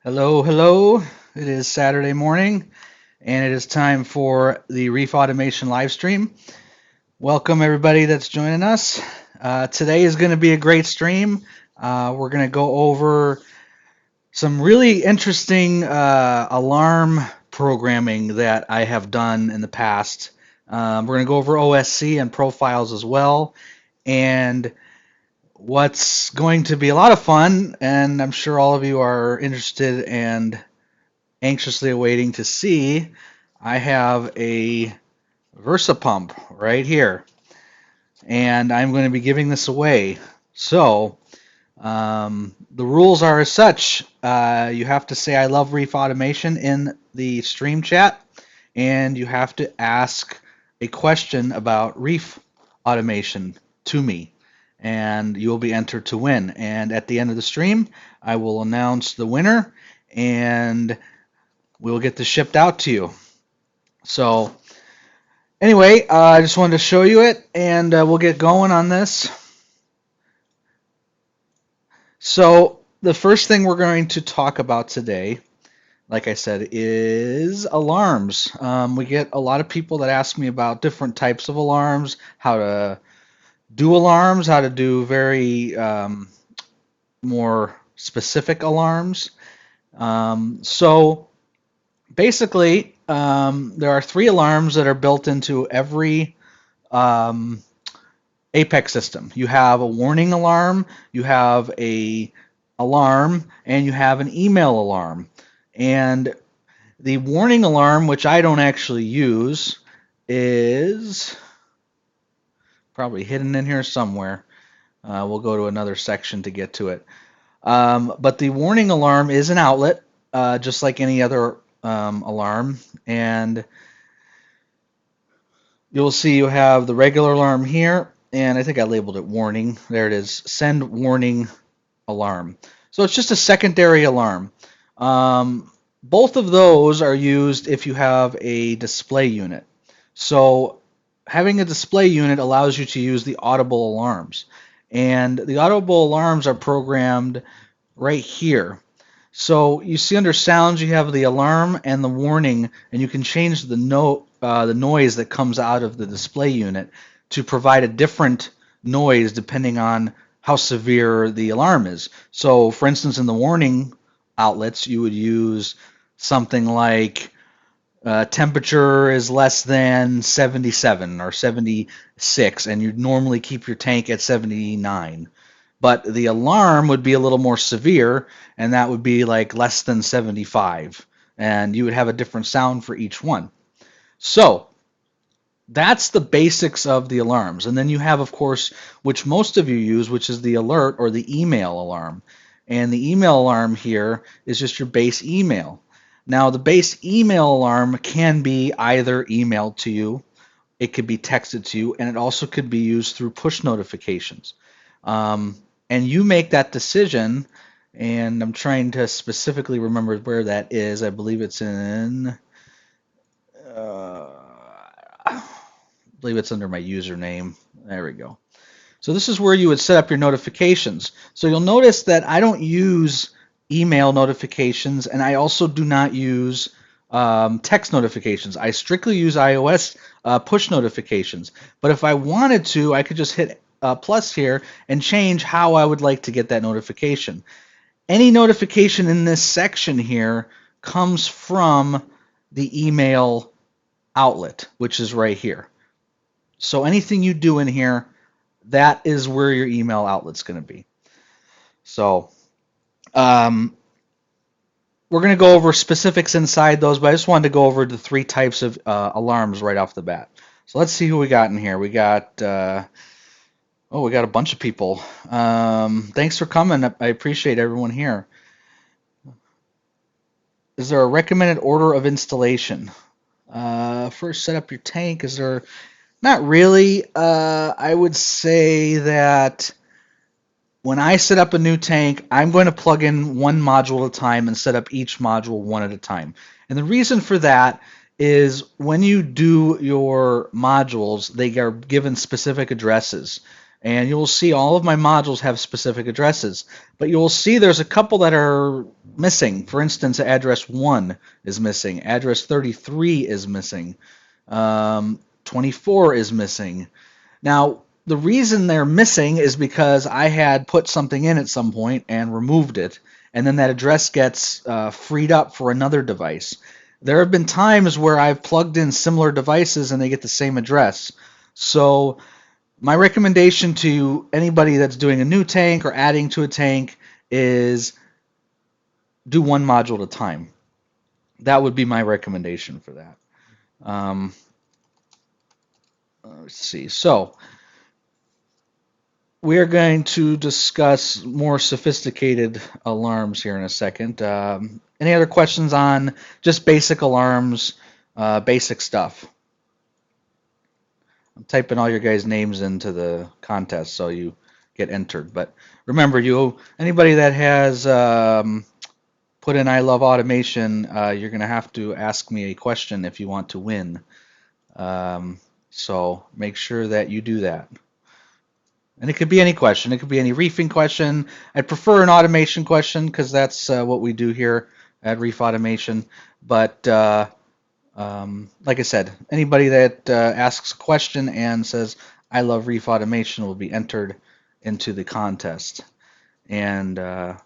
Hello, hello. It is Saturday morning and it is time for the Reef Automation live stream. Welcome everybody that's joining us. Today is going to be a great stream. We're going to go over some really interesting alarm programming that I have done in the past. We're going to go over OSC and profiles as well. And what's going to be a lot of fun, and I'm sure all of you are interested and anxiously awaiting to see, I have a Versa pump right here, and I'm going to be giving this away. So the rules are as such. You have to say I love Reef Automation in the stream chat, and you have to ask a question about Reef Automation to me, and you will be entered to win. And at the end of the stream, I will announce the winner, and we'll get this shipped out to you. So anyway, I just wanted to show you it, and we'll get going on this. So the first thing we're going to talk about today, like I said, is alarms. We get a lot of people that ask me about different types of alarms, how to do alarms, how to do very more specific alarms. So basically, there are 3 alarms that are built into every um, Apex system. You have a warning alarm, you have a alarm, and you have an email alarm. And the warning alarm, which I don't actually use, is probably hidden in here somewhere. We'll go to another section to get to it. But the warning alarm is an outlet, just like any other alarm. And you'll see you have the regular alarm here, and I think I labeled it warning. There it is, send warning alarm. So it's just a secondary alarm. Both of those are used if you have a display unit. So having a display unit allows you to use the Audible alarms. And the Audible alarms are programmed right here. So you see under sounds you have the alarm and the warning, and you can change the noise that comes out of the display unit to provide a different noise depending on how severe the alarm is. So for instance, in the warning outlets, you would use something like temperature is less than 77 or 76, and you'd normally keep your tank at 79. But the alarm would be a little more severe, and that would be like less than 75. And you would have a different sound for each one. So that's the basics of the alarms. And then you have, of course, which most of you use, which is the alert or the email alarm. And the email alarm here is just your base email. Now, the base email alarm can be either emailed to you, it could be texted to you, and it also could be used through push notifications. And you make that decision, and I'm trying to specifically remember where that is. I believe it's in, I believe it's under my username. There we go. So this is where you would set up your notifications. So you'll notice that I don't use email notifications, and I also do not use text notifications. I strictly use iOS push notifications. But if I wanted to, I could just hit plus here and change how I would like to get that notification. Any notification in this section here comes from the email outlet, which is right here. So anything you do in here, that is where your email outlet's going to be. So we're going to go over specifics inside those, but I just wanted to go over the 3 types of alarms right off the bat. So let's see who we got in here. We got we got a bunch of people. Thanks for coming. I appreciate everyone here. Is there a recommended order of installation? First, set up your tank. Is there? Not really. I would say that when I set up a new tank, I'm going to plug in one module at a time and set up each module one at a time. And the reason for that is when you do your modules, they are given specific addresses. And you'll see all of my modules have specific addresses, but you'll see there's a couple that are missing. For instance, address 1 is missing, address 33 is missing, 24 is missing. Now, the reason they're missing is because I had put something in at some point and removed it, and then that address gets freed up for another device. There have been times where I've plugged in similar devices and they get the same address. So my recommendation to anybody that's doing a new tank or adding to a tank is do one module at a time. That would be my recommendation for that. Let's see. So we're going to discuss more sophisticated alarms here in a second. Any other questions on just basic alarms, basic stuff? I'm typing all your guys' names into the contest so you get entered. But remember, anybody that has put in I Love Automation, you're going to have to ask me a question if you want to win. So make sure that you do that. And it could be any question. It could be any reefing question. I'd prefer an automation question because that's what we do here at Reef Automation. But like I said, anybody that asks a question and says, I love Reef Automation will be entered into the contest. And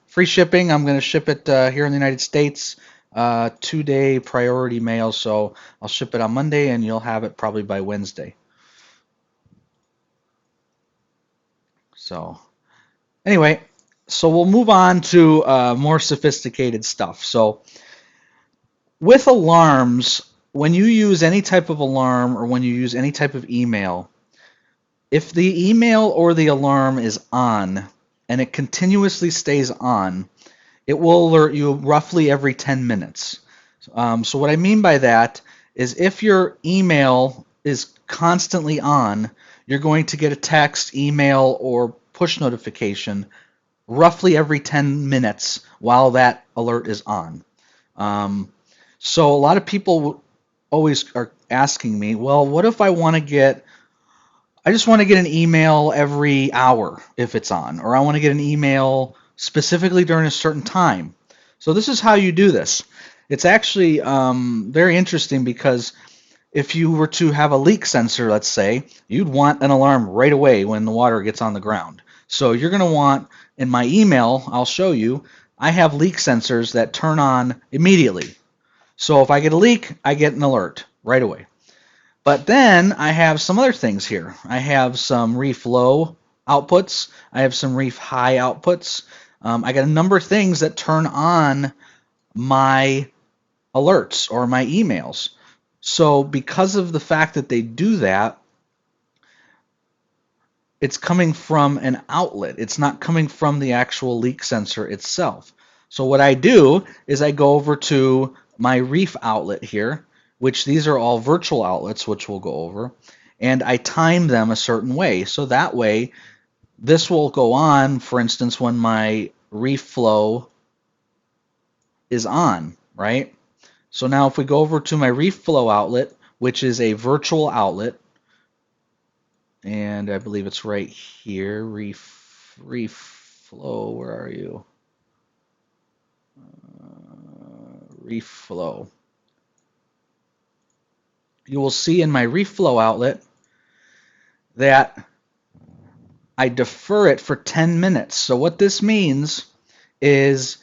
free shipping, I'm going to ship it here in the United States, 2-day priority mail. So I'll ship it on Monday and you'll have it probably by Wednesday. So anyway, so we'll move on to more sophisticated stuff. So with alarms, when you use any type of alarm or when you use any type of email, if the email or the alarm is on and it continuously stays on, it will alert you roughly every 10 minutes. So what I mean by that is if your email is constantly on, you're going to get a text, email, or push notification roughly every 10 minutes while that alert is on. So a lot of people always are asking me, well, what if I just want to get an email every hour if it's on, or I want to get an email specifically during a certain time. So this is how you do this. It's actually very interesting because if you were to have a leak sensor, let's say, you'd want an alarm right away when the water gets on the ground. So you're going to want, in my email, I'll show you, I have leak sensors that turn on immediately. So if I get a leak, I get an alert right away. But then I have some other things here. I have some reef low outputs. I have some reef high outputs. I got a number of things that turn on my alerts or my emails. So because of the fact that they do that, it's coming from an outlet. It's not coming from the actual leak sensor itself. So what I do is I go over to my reef outlet here, which these are all virtual outlets, which we'll go over, and I time them a certain way. So that way, this will go on, for instance, when my reef flow is on, right? So now if we go over to my reef flow outlet, which is a virtual outlet, and I believe it's right here, reef flow, where are you? Reef flow. You will see in my reef flow outlet that I defer it for 10 minutes. So what this means is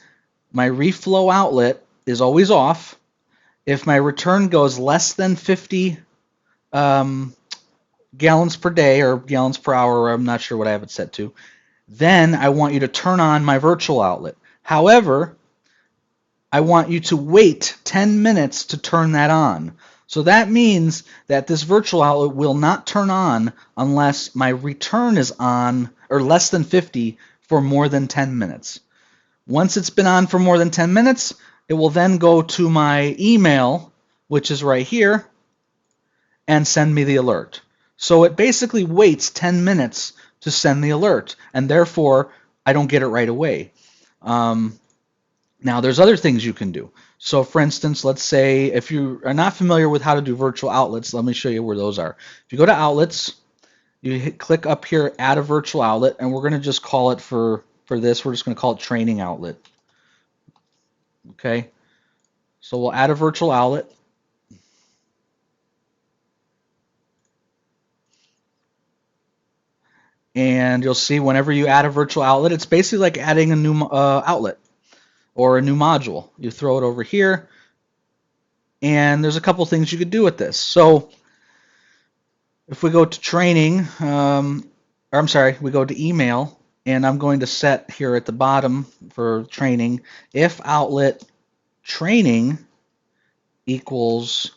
my reef flow outlet is always off. If my return goes less than 50 gallons per day or gallons per hour, I'm not sure what I have it set to, then I want you to turn on my virtual outlet. However, I want you to wait 10 minutes to turn that on. So that means that this virtual outlet will not turn on unless my return is on or less than 50 for more than 10 minutes. Once it's been on for more than 10 minutes, it will then go to my email, which is right here, and send me the alert. So it basically waits 10 minutes to send the alert, and therefore I don't get it right away. Now, there's other things you can do. So, for instance, let's say if you are not familiar with how to do virtual outlets, let me show you where those are. If you go to outlets click up here, add a virtual outlet, and we're going to just call it for this, we're just going to call it training outlet. Okay, so we'll add a virtual outlet. And you'll see whenever you add a virtual outlet, it's basically like adding a new outlet or a new module. You throw it over here, and there's a couple things you could do with this. So if we go to training, or I'm sorry, we go to email, and I'm going to set here at the bottom for training, if outlet training equals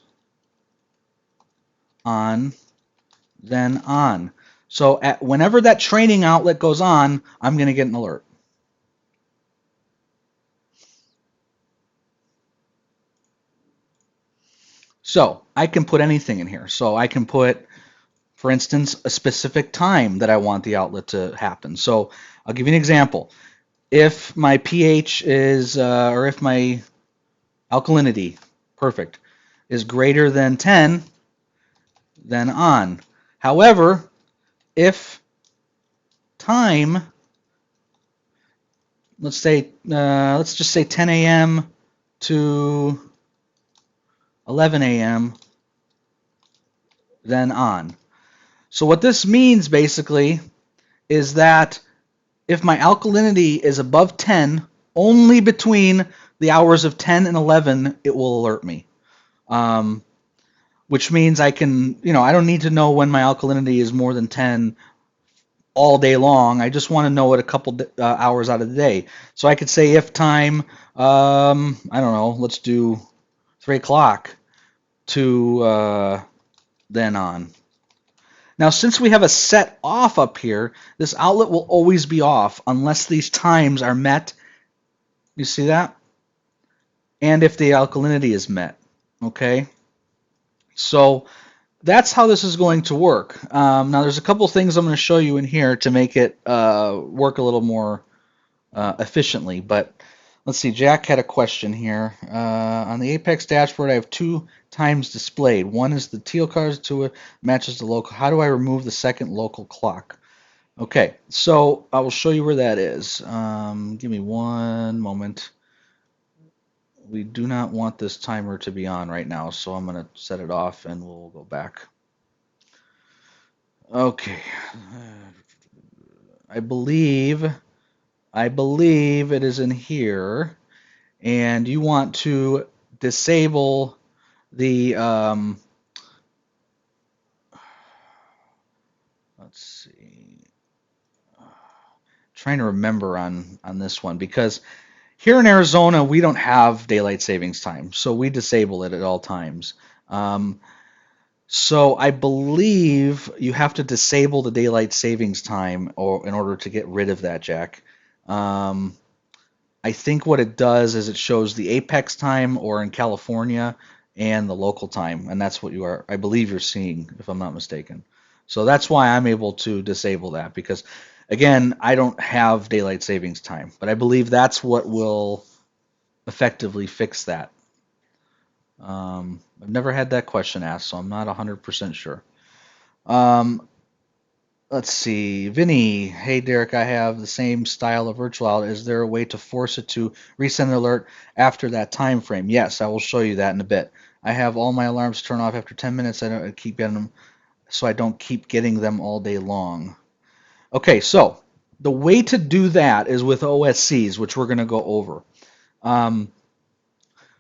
on, then on. So whenever that training outlet goes on, I'm going to get an alert. So I can put anything in here. So I can put, for instance, a specific time that I want the outlet to happen. So I'll give you an example. If my pH is, or if my alkalinity, perfect, is greater than 10, then on. However, if time, let's just say 10 a.m. to 11 a.m., then on. So what this means basically is that if my alkalinity is above 10, only between the hours of 10 and 11, it will alert me. Which means I can, I don't need to know when my alkalinity is more than 10 all day long. I just want to know it a couple hours out of the day. So I could say if time, I don't know, let's do 3 o'clock to then on. Now, since we have a set off up here, this outlet will always be off unless these times are met. You see that? And if the alkalinity is met. Okay? So that's how this is going to work. Now, there's a couple things I'm going to show you in here to make it work a little more efficiently. But let's see, Jack had a question here. On the Apex dashboard, I have 2 times displayed. One is the teal colors, 2 matches the local. How do I remove the second local clock? Okay, so I will show you where that is. Give me one moment. We do not want this timer to be on right now, so I'm going to set it off and we'll go back. Okay. I believe it is in here, and you want to disable the let's see, trying to remember on this one, because here in Arizona we don't have daylight savings time, so we disable it at all times. So I believe you have to disable the daylight savings time in order to get rid of that, Jack. I think what it does is it shows the apex time, or in California, and the local time, and that's what I believe you're seeing, if I'm not mistaken. So that's why I'm able to disable that, because again, I don't have daylight savings time, but I believe that's what will effectively fix that. I've never had that question asked, so I'm not 100% sure. Let's see, Vinny. Hey, Derek, I have the same style of virtual outlet. Is there a way to force it to resend an alert after that time frame? Yes, I will show you that in a bit. I have all my alarms turn off after 10 minutes. I don't keep getting them, so I don't keep getting them all day long. Okay, so the way to do that is with OSCs, which we're going to go over.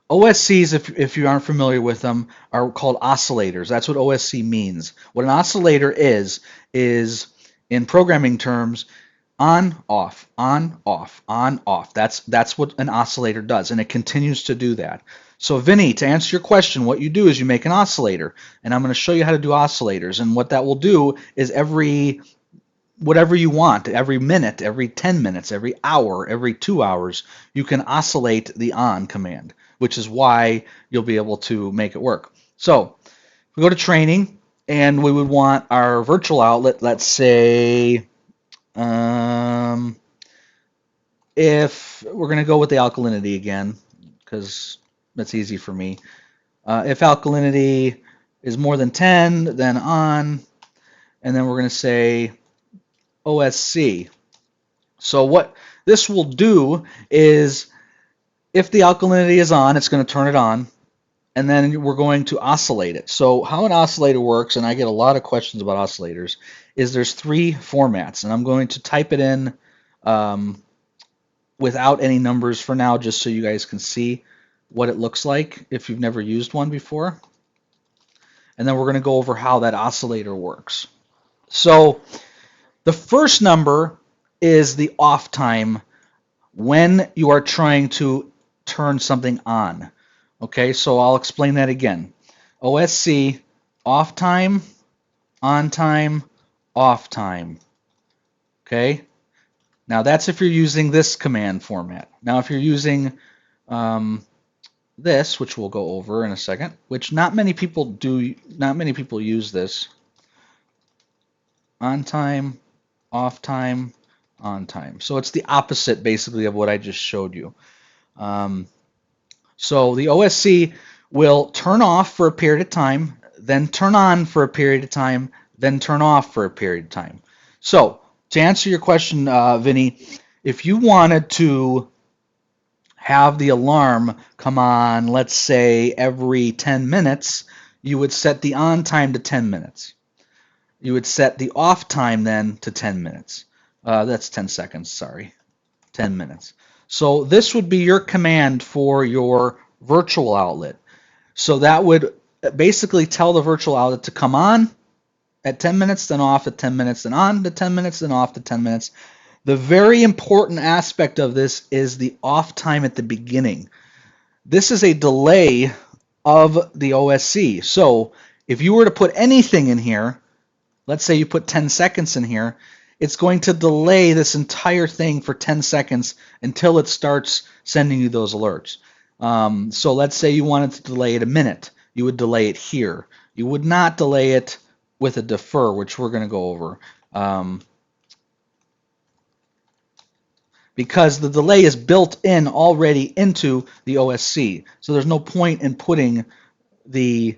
OSCs, if you aren't familiar with them, are called oscillators. That's what OSC means. What an oscillator is in programming terms, on, off, on, off, on, off. That's what an oscillator does, and it continues to do that. So Vinny, to answer your question, what you do is you make an oscillator, and I'm going to show you how to do oscillators. And what that will do is whatever you want, every minute, every 10 minutes, every hour, every 2 hours, you can oscillate the on command, which is why you'll be able to make it work. So we go to training, and we would want our virtual outlet, let's say, if we're going to go with the alkalinity again, because that's easy for me. If alkalinity is more than 10, then on. and then we're going to say OSC. So what this will do is, if the alkalinity is on, it's going to turn it on, and then we're going to oscillate it. So how an oscillator works, and I get a lot of questions about oscillators, is there's 3 formats, and I'm going to type it in without any numbers for now, just so you guys can see what it looks like if you've never used one before. And then we're going to go over how that oscillator works. So the first number is the off time when you are trying to turn something on. Okay, so I'll explain that again. OSC, off time, on time, off time. Okay, now that's if you're using this command format. Now if you're using this, which we'll go over in a second, which not many people use this. On time, off time, on time. So it's the opposite basically of what I just showed you. So the OSC will turn off for a period of time, then turn on for a period of time, then turn off for a period of time. So to answer your question, Vinny, if you wanted to have the alarm come on, let's say every 10 minutes, you would set the on time to 10 minutes. You would set the off time then to 10 minutes. That's 10 seconds, sorry. 10 minutes. So this would be your command for your virtual outlet. So that would basically tell the virtual outlet to come on at 10 minutes, then off at 10 minutes, then on to 10 minutes, then off to 10 minutes. The very important aspect of this is the off time at the beginning. This is a delay of the OSC. So if you were to put anything in here, let's say you put 10 seconds in here, it's going to delay this entire thing for 10 seconds until it starts sending you those alerts. So let's say you wanted to delay it a minute. You would delay it here. You would not delay it with a defer, which we're going to go over. Because the delay is built in already into the OSC. So there's no point in putting the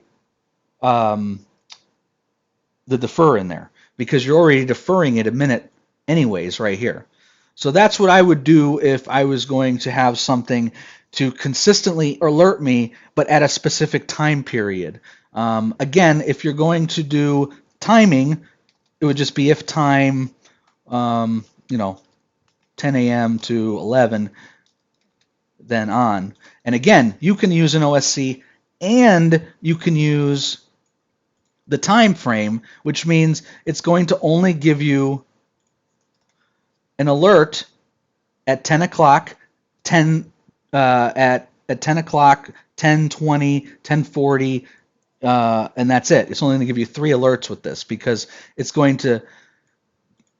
defer in there, because you're already deferring it a minute anyways right here. So that's what I would do if I was going to have something to consistently alert me, but at a specific time period. Again, if you're going to do timing, it would just be if time, 10 a.m. to 11, then on. And again, you can use an OSC and you can use the time frame, which means it's going to only give you an alert at 10 o'clock, at 10 o'clock, 10:20, 10:40, and that's it. It's only going to give you 3 alerts with this, because it's going to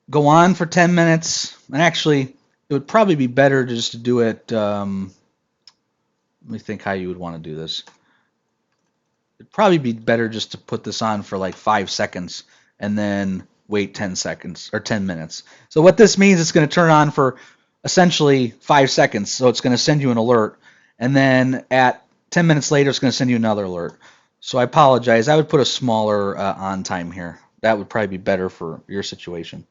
go on for 10 minutes. And actually, it would probably be better just to do it. Let me think how you would want to do this. It'd probably be better just to put this on for like 5 seconds and then wait 10 seconds or 10 minutes. So what this means, it's going to turn on for essentially 5 seconds. So it's going to send you an alert, and then at 10 minutes later, it's going to send you another alert. So I apologize. I would put a smaller on time here. That would probably be better for your situation.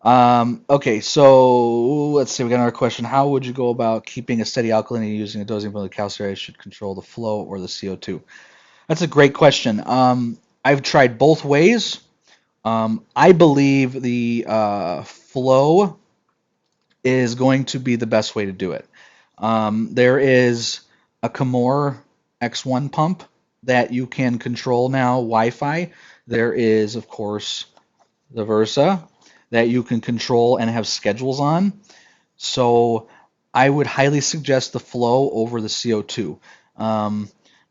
Okay, so let's see. We got another question. How would you go about keeping a steady alkalinity using a dosing ability calcium should control the flow or the CO2? That's a great question. I've tried both ways. I believe the flow is going to be the best way to do it. There is a Camor X1 pump that you can control now Wi-Fi. There is, of course, the Versa that you can control and have schedules on. So I would highly suggest the flow over the CO2.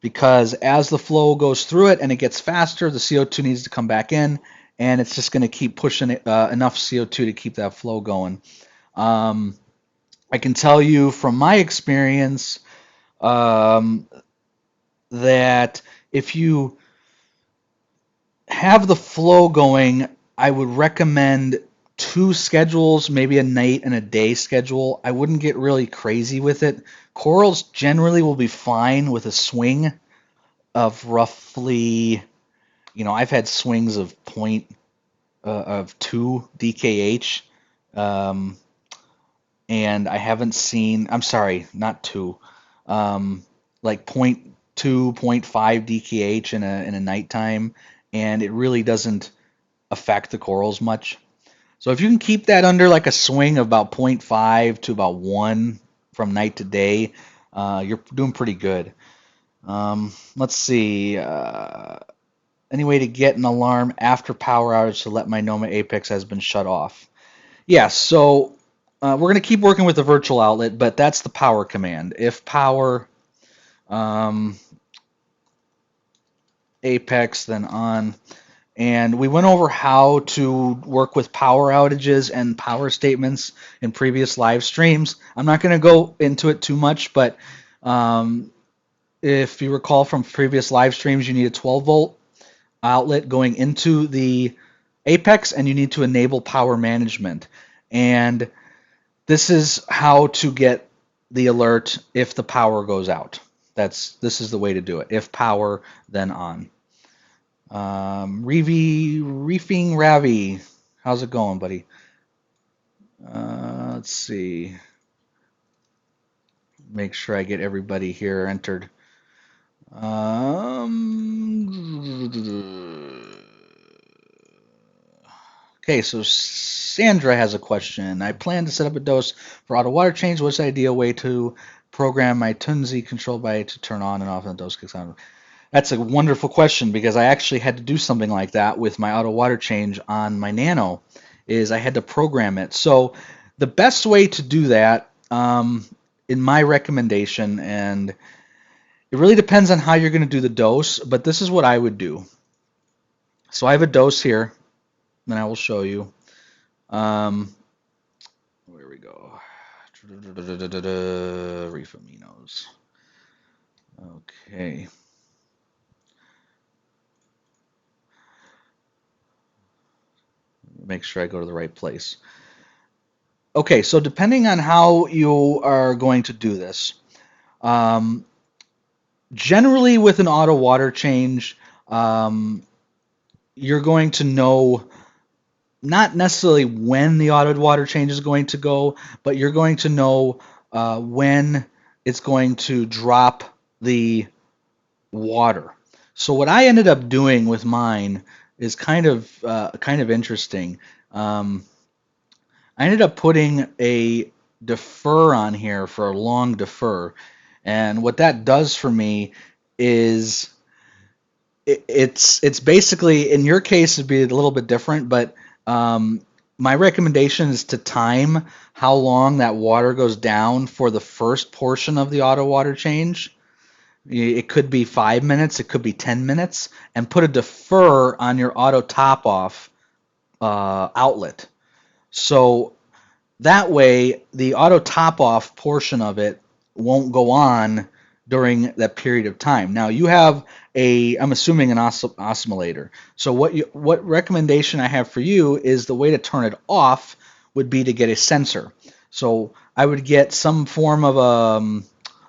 Because as the flow goes through it and it gets faster, the CO2 needs to come back in, and it's just going to keep pushing enough CO2 to keep that flow going. I can tell you from my experience that if you have the flow going, I would recommend 2 schedules, maybe a night and a day schedule. I wouldn't get really crazy with it. Corals generally will be fine with a swing of roughly, I've had swings of of 2 DKH, and I haven't seen. I'm sorry, not 2, like point 2, 0.5 DKH in a nighttime, and it really doesn't affect the corals much. So if you can keep that under like a swing of about 0.5 to about 1 from night to day, you're doing pretty good. Let's see. Any way to get an alarm after power outage to let my Noma Apex has been shut off? Yeah, so we're going to keep working with the virtual outlet, but that's the power command. If power Apex, then on. And we went over how to work with power outages and power statements in previous live streams. I'm not going to go into it too much, but if you recall from previous live streams, you need a 12-volt outlet going into the Apex, and you need to enable power management. And this is how to get the alert if the power goes out. This is the way to do it. If power, then on. Reefing Ravi, how's it going, buddy? Let's see. Make sure I get everybody here entered. Okay, so Sandra has a question. I plan to set up a dose for auto water change. What's the ideal way to program my Tunzi control by to turn on and off when the dose kicks on? That's a wonderful question, because I actually had to do something like that with my auto water change on my Nano. Is I had to program it. So the best way to do that, in my recommendation, and it really depends on how you're going to do the dose, but this is what I would do. So I have a dose here, and I will show you. Where we go. Reef aminos. Okay. Make sure I go to the right place. Okay, so depending on how you are going to do this, generally with an auto water change, you're going to know not necessarily when the auto water change is going to go, but you're going to know when it's going to drop the water. So what I ended up doing with mine is kind of interesting. I ended up putting a defer on here for a long defer, and what that does for me is it's basically, in your case it'd be a little bit different, but my recommendation is to time how long that water goes down for the first portion of the auto water change. It could be 5 minutes, it could be 10 minutes, and put a defer on your auto top off outlet. So that way, the auto top off portion of it won't go on during that period of time. Now you have I'm assuming an oscillator. So what recommendation I have for you is the way to turn it off would be to get a sensor. So I would get some form of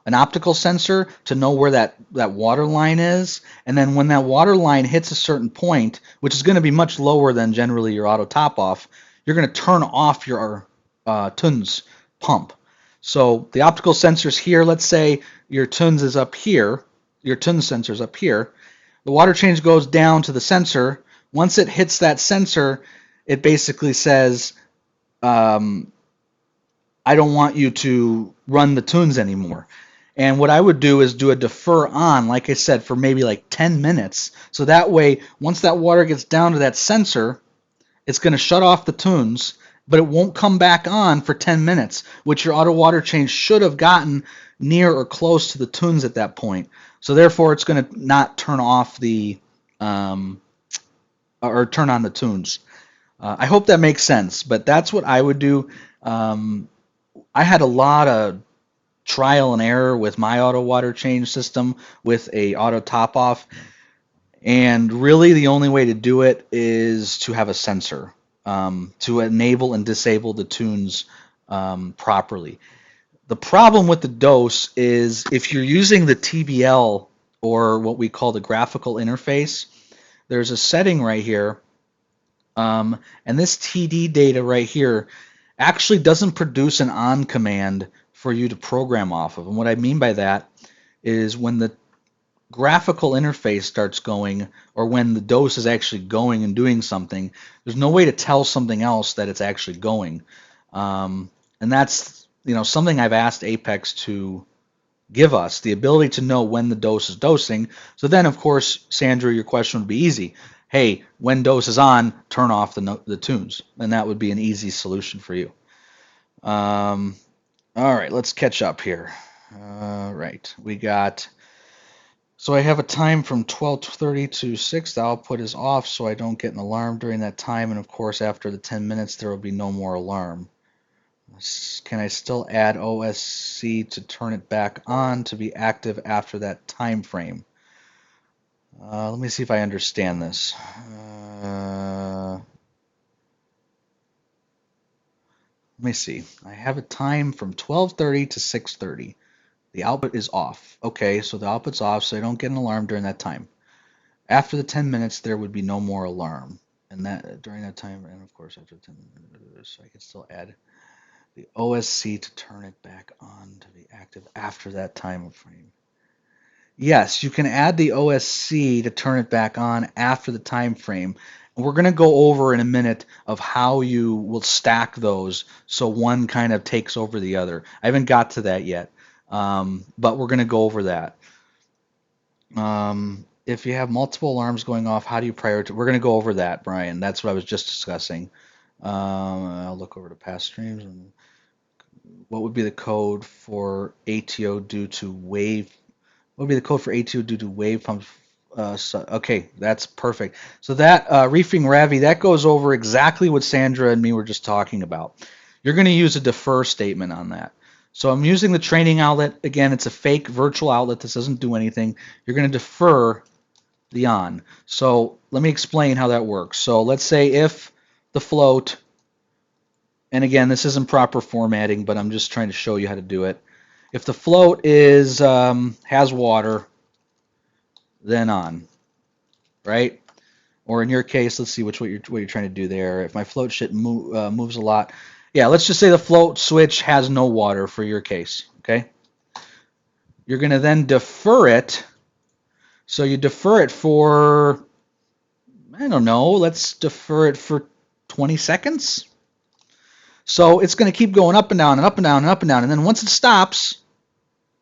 an optical sensor to know where that water line is, and then when that water line hits a certain point, which is going to be much lower than generally your auto top off, you're going to turn off your TUNS pump. So the optical sensor's here. Let's say your TUNS is up here. Your TUNS sensor's up here. The water change goes down to the sensor. Once it hits that sensor, it basically says, I don't want you to run the TUNS anymore. And what I would do is do a defer on, like I said, for maybe like 10 minutes. So that way, once that water gets down to that sensor, it's going to shut off the TUNS, but it won't come back on for 10 minutes, which your auto water change should have gotten near or close to the TUNS at that point. So therefore, it's going to not turn off the or turn on the TUNS. I hope that makes sense, but that's what I would do. I had a lot of trial and error with my auto water change system with a auto top off, and really the only way to do it is to have a sensor to enable and disable the tunes properly. The problem with the dose is if you're using the TBL, or what we call the graphical interface, there's a setting right here And this TD data right here actually doesn't produce an on command for you to program off of. And what I mean by that is when the graphical interface starts going, or when the dose is actually going and doing something, there's no way to tell something else that it's actually going. And that's something I've asked Apex to give us, the ability to know when the dose is dosing. So then, of course, Sandra, your question would be easy. Hey, when dose is on, turn off the tunes, and that would be an easy solution for you. All right, let's catch up here. All right, we got. So I have a time from 12:30 to 6. The output is off, so I don't get an alarm during that time. And of course, after the 10 minutes, there will be no more alarm. Can I still add OSC to turn it back on to be active after that time frame? Let me see if I understand this. Let me see. I have a time from 12:30 to 6:30. The output is off. Okay, so the output's off, so I don't get an alarm during that time. After the 10 minutes, there would be no more alarm. And that during that time, and of course after 10 minutes, so I can still add the OSC to turn it back on to be active after that time frame. Yes, you can add the OSC to turn it back on after the time frame. We're going to go over in a minute of how you will stack those so one kind of takes over the other. I haven't got to that yet, but we're going to go over that. If you have multiple alarms going off, how do you prioritize? We're going to go over that, Brian. That's what I was just discussing. I'll look over to past streams. And what would be the code for ATO due to wave? What would be the code for ATO due to wave pumps? Okay, that's perfect. So that reefing Ravi, that goes over exactly what Sandra and me were just talking about. You're going to use a defer statement on that. So I'm using the training outlet. Again, it's a fake virtual outlet. This doesn't do anything. You're going to defer the on. So let me explain how that works. So let's say if the float, and again, this isn't proper formatting, but I'm just trying to show you how to do it. If the float is has water, then on, right? Or in your case, let's see what you're trying to do there. If my float moves a lot, yeah, let's just say the float switch has no water for your case, okay? You're going to then defer it. So you defer it for, I don't know, let's defer it for 20 seconds. So it's going to keep going up and down and up and down and up and down. And then once it stops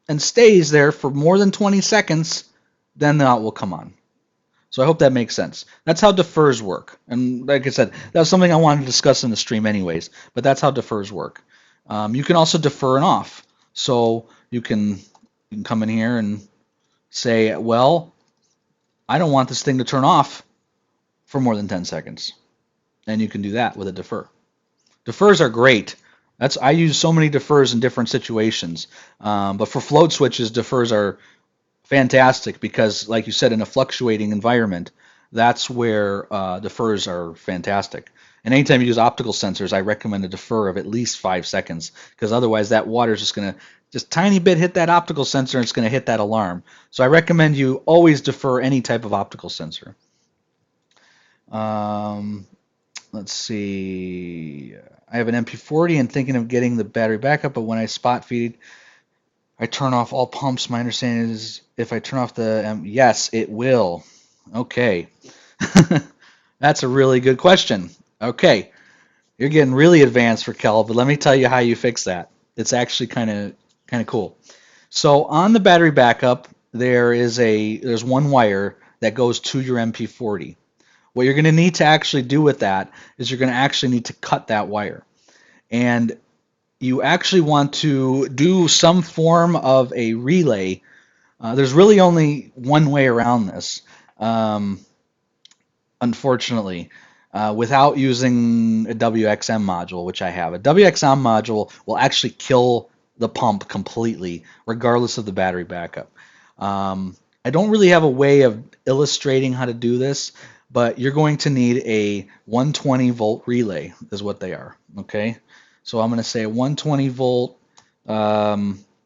and stays there for more than 20 seconds, then the out will come on. So I hope that makes sense. That's how defers work. And like I said, that was something I wanted to discuss in the stream anyways, but that's how defers work. You can also defer and off. So you can come in here and say, well, I don't want this thing to turn off for more than 10 seconds. And you can do that with a defer. Defers are great. I use so many defers in different situations. But for float switches, defers are fantastic because, like you said, in a fluctuating environment, that's where defers are fantastic. And anytime you use optical sensors, I recommend a defer of at least 5 seconds because otherwise that water is just going to just tiny bit hit that optical sensor and it's going to hit that alarm. So I recommend you always defer any type of optical sensor. Let's see. I have an MP40 and thinking of getting the battery backup, but when I spot feed, I turn off all pumps. My understanding is if I turn off the yes, it will. Okay. That's a really good question. Okay. You're getting really advanced for Kel, but let me tell you how you fix that. It's actually kind of cool. So on the battery backup, there's one wire that goes to your MP40. What you're going to need to actually do with that is you're going to actually need to cut that wire. And you actually want to do some form of a relay. There's really only one way around this, unfortunately, without using a WXM module, which I have. A WXM module will actually kill the pump completely, regardless of the battery backup. I don't really have a way of illustrating how to do this, but you're going to need a 120 volt relay is what they are, okay? So I'm going to say a 120 volt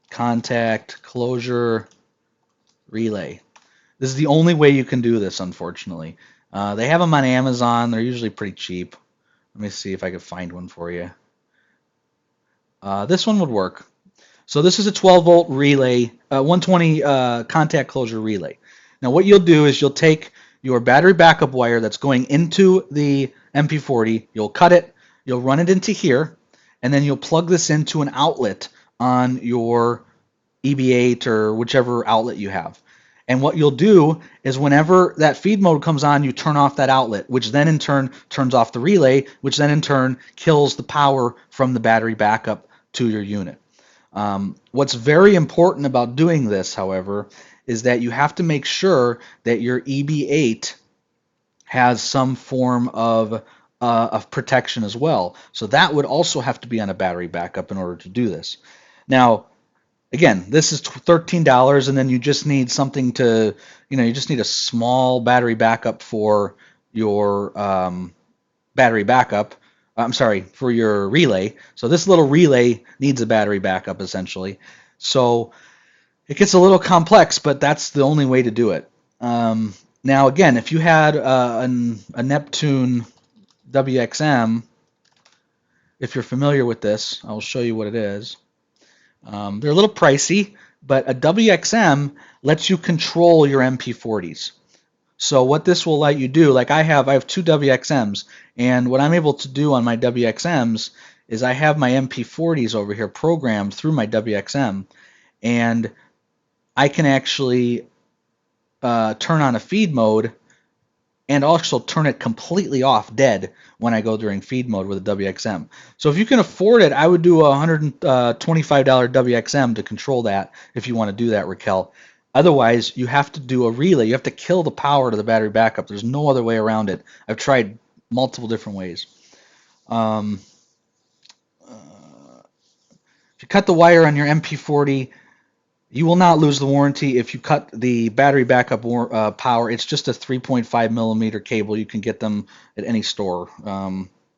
contact closure relay. This is the only way you can do this, unfortunately. They have them on Amazon. They're usually pretty cheap. Let me see if I can find one for you. This one would work. So this is a 12-volt relay, 120 contact closure relay. Now what you'll do is you'll take your battery backup wire that's going into the MP40, you'll cut it, you'll run it into here, and then you'll plug this into an outlet on your EB8 or whichever outlet you have. And what you'll do is whenever that feed mode comes on, you turn off that outlet, which then in turn turns off the relay, which then in turn kills the power from the battery backup to your unit. What's very important about doing this, however, is that you have to make sure that your EB8 has some form of protection as well. So that would also have to be on a battery backup in order to do this. Now, again, this is $13, and then you just need something to, you just need a small battery backup for your battery backup. I'm sorry, for your relay. So this little relay needs a battery backup essentially. So it gets a little complex, but that's the only way to do it. Now again, if you had a Neptune WXM, if you're familiar with this, I'll show you what it is. They're a little pricey, but a WXM lets you control your MP40s. So what this will let you do, like I have two WXMs, and what I'm able to do on my WXMs is I have my MP40s over here programmed through my WXM, and I can actually turn on a feed mode and also turn it completely off dead when I go during feed mode with a WXM. So if you can afford it, I would do a $125 WXM to control that if you want to do that, Raquel. Otherwise, you have to do a relay. You have to kill the power to the battery backup. There's no other way around it. I've tried multiple different ways. If you cut the wire on your MP40, you will not lose the warranty if you cut the battery backup power. It's just a 3.5 millimeter cable. You can get them at any store.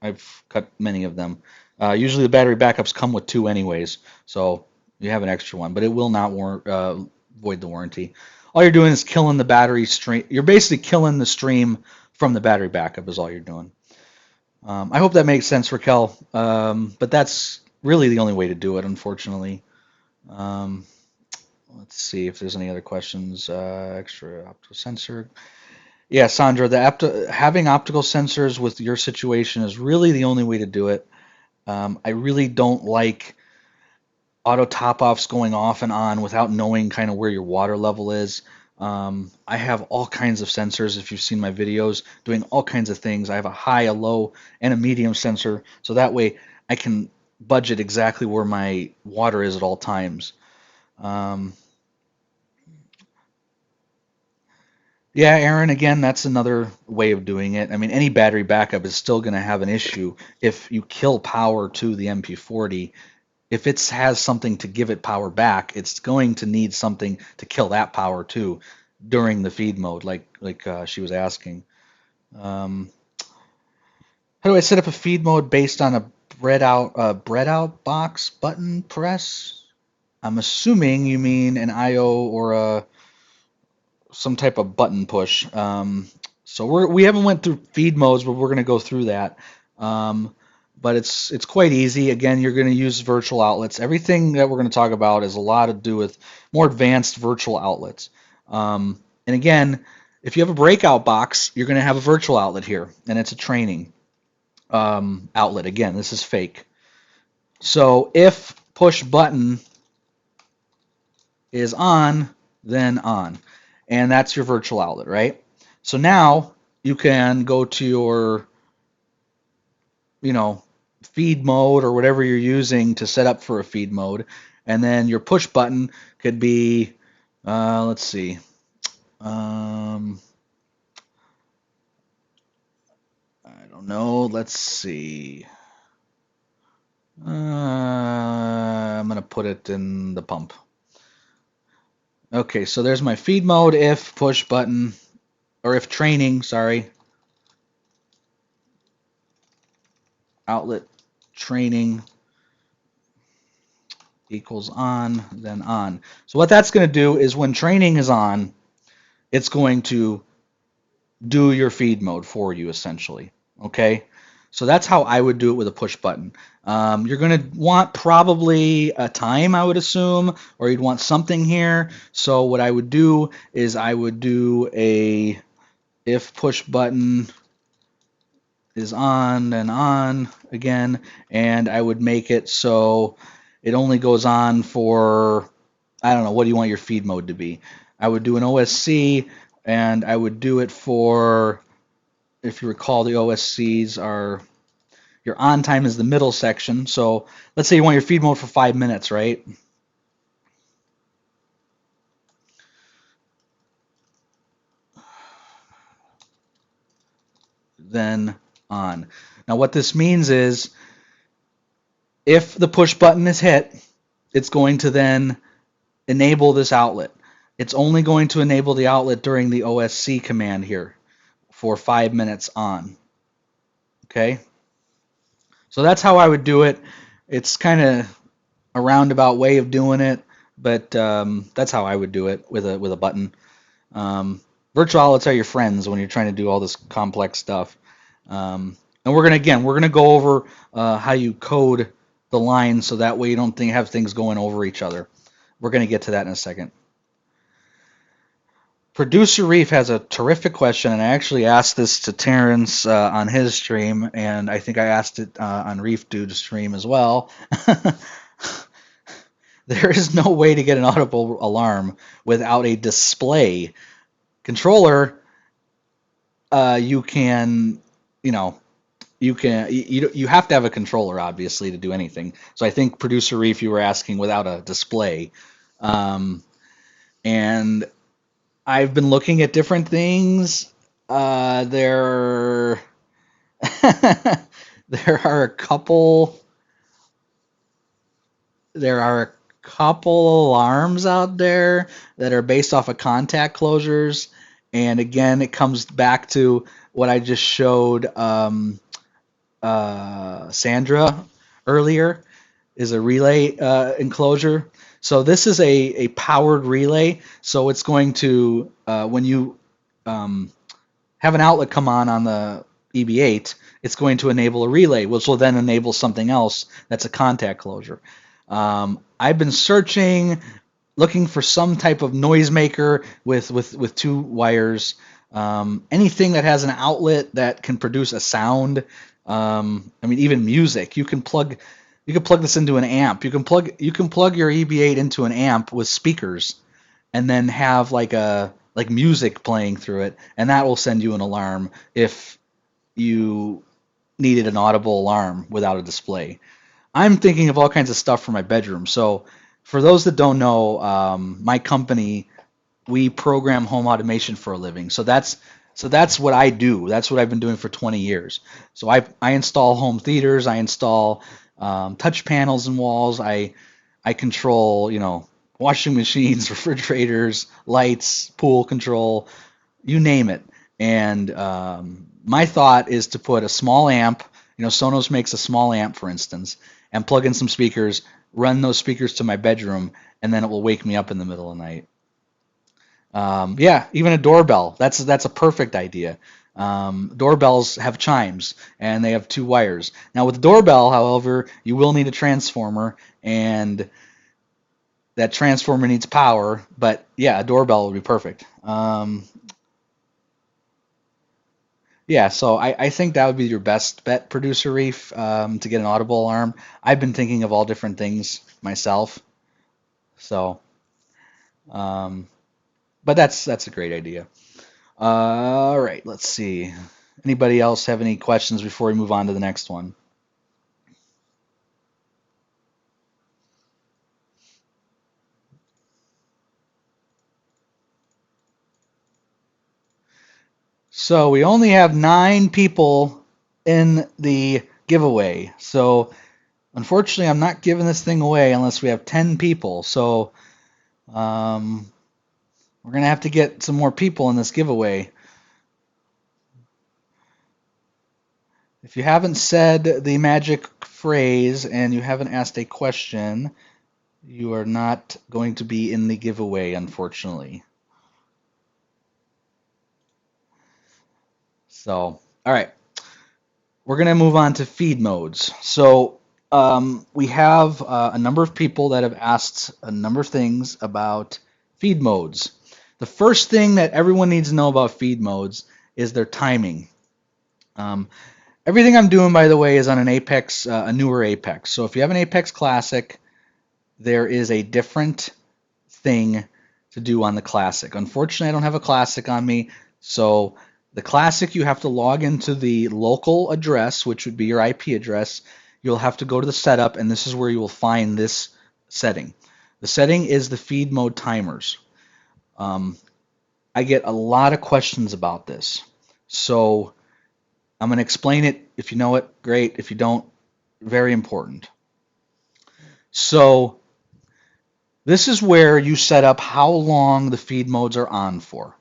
I've cut many of them. Usually the battery backups come with two anyways, so you have an extra one, but it will not void the warranty. All you're doing is killing the battery stream. You're basically killing the stream from the battery backup is all you're doing. I hope that makes sense, Raquel, but that's really the only way to do it, unfortunately. Let's see if there's any other questions. Extra optical sensor. Yeah, Sandra, having optical sensors with your situation is really the only way to do it. I really don't like auto top-offs going off and on without knowing kind of where your water level is. I have all kinds of sensors, if you've seen my videos, doing all kinds of things. I have a high, a low, and a medium sensor, so that way I can budget exactly where my water is at all times. Yeah, Aaron, again, that's another way of doing it. I mean, any battery backup is still going to have an issue if you kill power to the MP40. If it has something to give it power back, it's going to need something to kill that power too during the feed mode, like she was asking. How do I set up a feed mode based on a bread out box button press? I'm assuming you mean an IO or some type of button push. So we haven't went through feed modes, but we're going to go through that. But it's quite easy. Again, you're going to use virtual outlets. Everything that we're going to talk about is a lot to do with more advanced virtual outlets. And again, if you have a breakout box, you're going to have a virtual outlet here, and it's a training outlet. Again, this is fake. So if push button is on, then on. And that's your virtual outlet, right? So now you can go to your, feed mode or whatever you're using to set up for a feed mode. And then your push button could be, let's see, I don't know, let's see. I'm going to put it in the pump. Okay, so there's my feed mode, if push button, or if training, sorry. Outlet training equals on, then on. So what that's going to do is when training is on, it's going to do your feed mode for you essentially. Okay, so that's how I would do it with a push button. You're going to want probably a time, I would assume, or you'd want something here. So what I would do is I would do a if push button is on and on again, and I would make it so it only goes on for, I don't know, what do you want your feed mode to be? I would do an OSC, and I would do it for, if you recall, the OSCs are, your on time is the middle section. So let's say you want your feed mode for 5 minutes, right? Then on. Now what this means is if the push button is hit, it's going to then enable this outlet. It's only going to enable the outlet during the OSC command here for 5 minutes on. Okay? So that's how I would do it. It's kind of a roundabout way of doing it, but that's how I would do it with a button. Virtual outlets are your friends when you're trying to do all this complex stuff. And we're gonna go over how you code the lines so that way you don't have things going over each other. We're gonna get to that in a second. Producer Reef has a terrific question, and I actually asked this to Terrence on his stream, and I think I asked it on Reef Dude's stream as well. There is no way to get an audible alarm without a display controller. You can, you know, you have to have a controller obviously to do anything. So I think Producer Reef, you were asking without a display, and I've been looking at different things. There there are a couple alarms out there that are based off of contact closures, and again it comes back to what I just showed Sandra earlier, is a relay enclosure. So this is a powered relay, so it's going to when you have an outlet come on the EB8, it's going to enable a relay, which will then enable something else that's a contact closure. I've been searching, looking for some type of noisemaker with two wires. Anything that has an outlet that can produce a sound. I mean, even music. You can plug this into an amp. You can plug your EB8 into an amp with speakers, and then have like music playing through it, and that will send you an alarm if you needed an audible alarm without a display. I'm thinking of all kinds of stuff for my bedroom. So for those that don't know, my company, we program home automation for a living. So that's what I do. That's what I've been doing for 20 years. So I install home theaters. I install touch panels in walls. I control, washing machines, refrigerators, lights, pool control, you name it. And my thought is to put a small amp. Sonos makes a small amp, for instance, and plug in some speakers, run those speakers to my bedroom, and then it will wake me up in the middle of the night. Yeah, even a doorbell. That's a perfect idea. Doorbells have chimes, and they have two wires. Now with the doorbell, however, you will need a transformer, and that transformer needs power. But yeah, a doorbell would be perfect. Yeah, so I think that would be your best bet, Producer Reef, to get an audible alarm. I've been thinking of all different things myself. So, um, but that's a great idea. All right, let's see. Anybody else have any questions before we move on to the next one? So we only have 9 people in the giveaway. So unfortunately, I'm not giving this thing away unless we have 10 people. So we're gonna have to get some more people in this giveaway. If you haven't said the magic phrase and you haven't asked a question, you are not going to be in the giveaway, unfortunately. So, all right, we're going to move on to feed modes. So we have a number of people that have asked a number of things about feed modes. The first thing that everyone needs to know about feed modes is their timing. Um, Everything I'm doing, by the way, is on an Apex, a newer Apex. So if you have an Apex Classic, there is a different thing to do on the Classic. Unfortunately, I don't have a Classic on me, so the Classic, you have to log into the local address, which would be your IP address. You'll have to go to the setup, and this is where you will find this setting. The setting is the feed mode timers. I get a lot of questions about this, so I'm going to explain it. If you know it, great. If you don't, very important. So this is where you set up how long the feed modes are on for.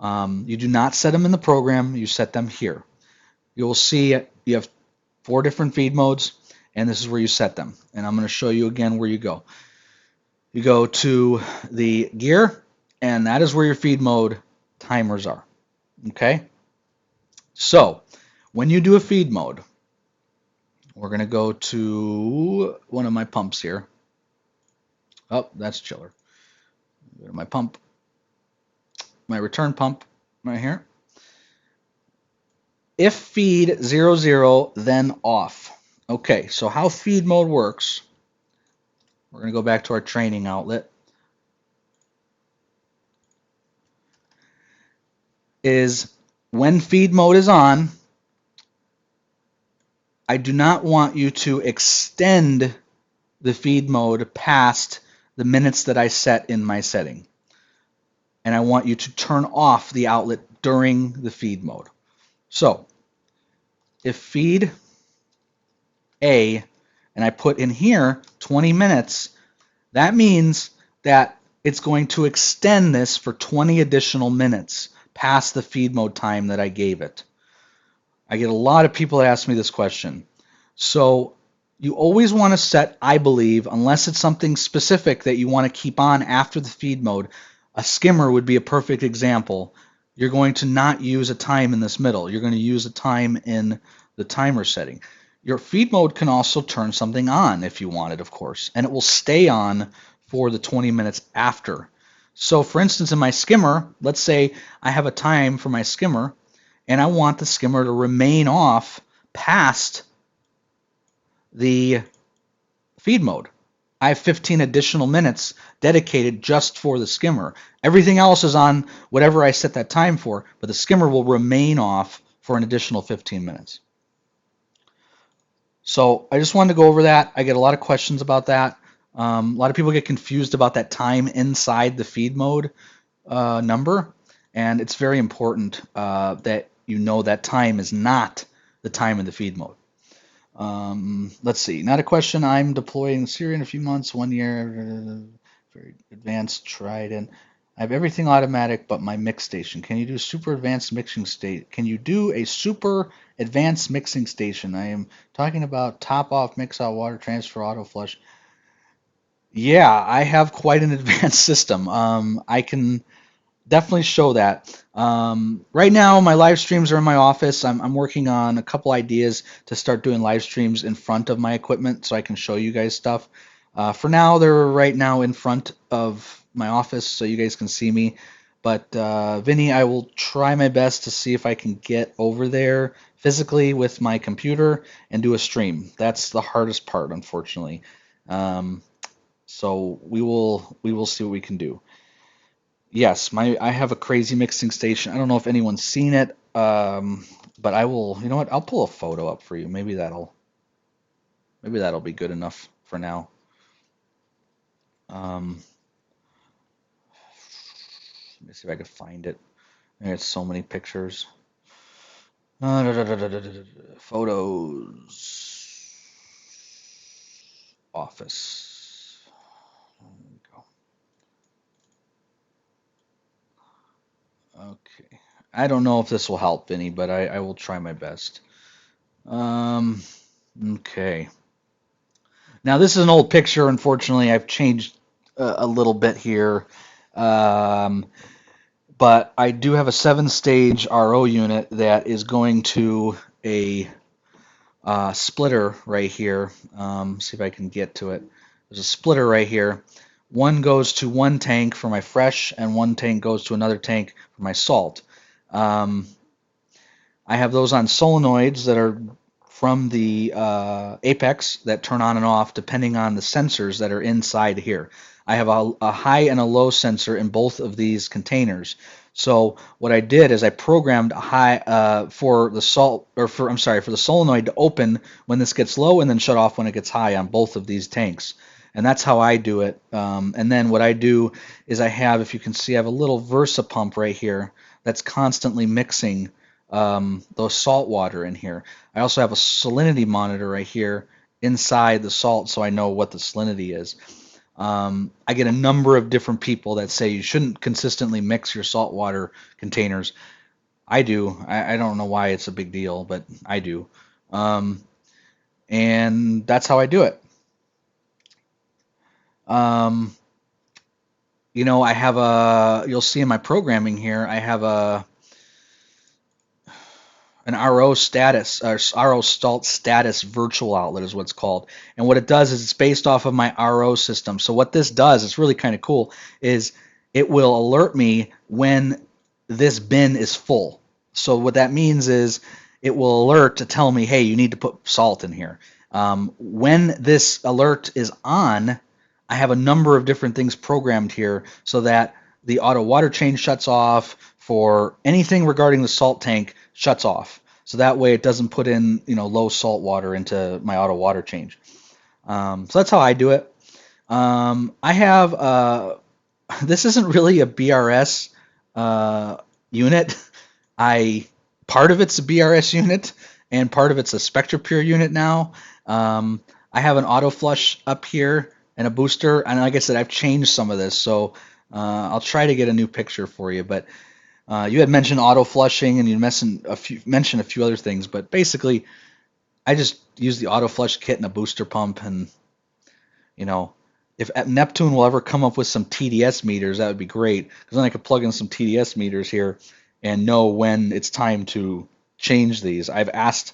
You do not set them in the program, you set them here. You will see you have 4 different feed modes, and this is where you set them. And I'm going to show you again where you go. You go to the gear, and that is where your feed mode timers are. Okay? So when you do a feed mode, we're going to go to one of my pumps here. Oh, that's chiller. Go to my pump, my return pump right here. If feed 00, then off. Okay, so how feed mode works, we're going to go back to our training outlet, is when feed mode is on, I do not want you to extend the feed mode past the minutes that I set in my setting. And I want you to turn off the outlet during the feed mode. So if feed A, and I put in here 20 minutes, that means that it's going to extend this for 20 additional minutes past the feed mode time that I gave it. I get a lot of people that ask me this question. So you always want to set, I believe, unless it's something specific that you want to keep on after the feed mode, a skimmer would be a perfect example. You're going to not use a time in this middle. You're going to use a time in the timer setting. Your feed mode can also turn something on if you want it, of course, and it will stay on for the 20 minutes after. So for instance, in my skimmer, let's say I have a time for my skimmer, and I want the skimmer to remain off past the feed mode. I have 15 additional minutes dedicated just for the skimmer. Everything else is on whatever I set that time for, but the skimmer will remain off for an additional 15 minutes. So I just wanted to go over that. I get a lot of questions about that. A lot of people get confused about that time inside the feed mode number, and it's very important that you know that time is not the time in the feed mode. Let's see. Not a question. I'm deploying Syria in a few months, 1 year, very advanced Trident. I have everything automatic but my mix station. Can you do super advanced mixing state? Can you do a super advanced mixing station? I am talking about top off, mix out, water transfer, auto flush. Yeah, I have quite an advanced system. I can definitely show that. Right now, my live streams are in my office. I'm working on a couple ideas to start doing live streams in front of my equipment so I can show you guys stuff. For now, they're right now in front of my office so you guys can see me. But Vinny, I will try my best to see if I can get over there physically with my computer and do a stream. That's the hardest part, unfortunately. So we will see what we can do. Yes, I have a crazy mixing station. I don't know if anyone's seen it, but I will. You know what? I'll pull a photo up for you. Maybe that'll be good enough for now. Um, Let me see if I can find it. There's so many pictures. Photos. Office. There we go. Okay. I don't know if this will help any, but I will try my best. Okay. Now this is an old picture. Unfortunately, I've changed a little bit here. Um, but I do have a 7-stage RO unit that is going to a splitter right here. See if I can get to it. There's a splitter right here. One goes to one tank for my fresh, and one tank goes to another tank for my salt. I have those on solenoids that are from the Apex that turn on and off depending on the sensors that are inside here. I have a high and a low sensor in both of these containers. So what I did is I programmed a high for the for the solenoid to open when this gets low and then shut off when it gets high on both of these tanks. And that's how I do it. And then what I do is I have, if you can see, I have a little Versa pump right here that's constantly mixing the salt water in here. I also have a salinity monitor right here inside the salt so I know what the salinity is. I get a number of different people that say you shouldn't consistently mix your saltwater containers. I do. I don't know why it's a big deal, but I do. And that's how I do it. I have you'll see in my programming here, I have an RO status, or RO salt status virtual outlet is what it's called. And what it does is it's based off of my RO system. So what this does, it's really kind of cool, is it will alert me when this bin is full. So what that means is it will alert to tell me, hey, you need to put salt in here. When this alert is on, I have a number of different things programmed here so that the auto water change shuts off for anything regarding the salt tank shuts off. So that way it doesn't put in low salt water into my auto water change. So that's how I do it. I have this isn't really a BRS unit. Part of it's a BRS unit and part of it's a SpectraPure unit now. I have an auto flush up here and a booster, and like I said, I've changed some of this, so I'll try to get a new picture for you. But you had mentioned auto flushing, and you mentioned a few other things, but basically, I just use the auto flush kit and a booster pump, and if Neptune will ever come up with some TDS meters, that would be great, because then I could plug in some TDS meters here and know when it's time to change these. I've asked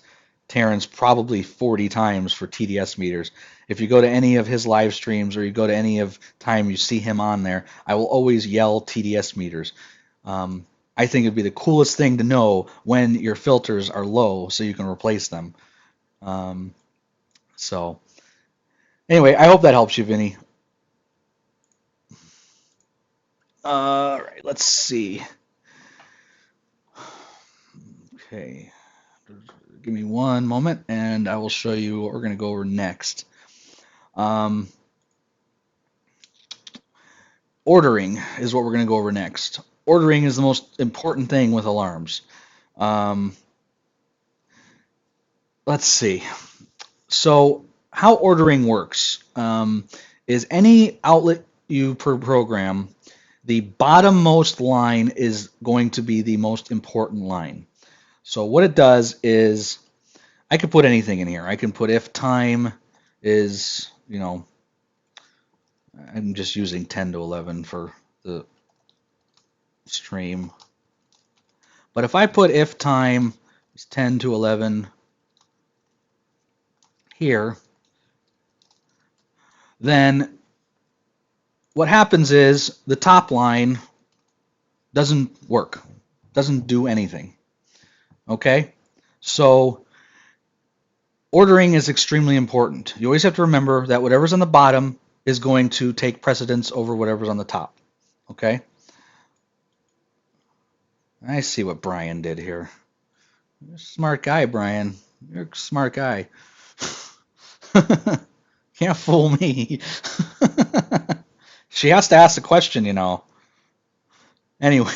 Terrence probably 40 times for TDS meters. If you go to any of his live streams or you go to any of time you see him on there, I will always yell TDS meters. I think it'd be the coolest thing to know when your filters are low so you can replace them. So anyway, I hope that helps you, Vinny. All right, let's see. Okay, give me one moment and I will show you what we're going to go over next. Ordering is what we're going to go over next. Ordering is the most important thing with alarms. Let's see. So how ordering works is any outlet you program, the bottommost line is going to be the most important line. So what it does is I can put anything in here. I can put if time is, I'm just using 10 to 11 for the stream. But if I put if time is 10 to 11 here, then what happens is the top line doesn't work, doesn't do anything. Okay? So ordering is extremely important. You always have to remember that whatever's on the bottom is going to take precedence over whatever's on the top. Okay? I see what Brian did here. You're a smart guy, Brian. You're a smart guy. Can't fool me. She has to ask the question, Anyway.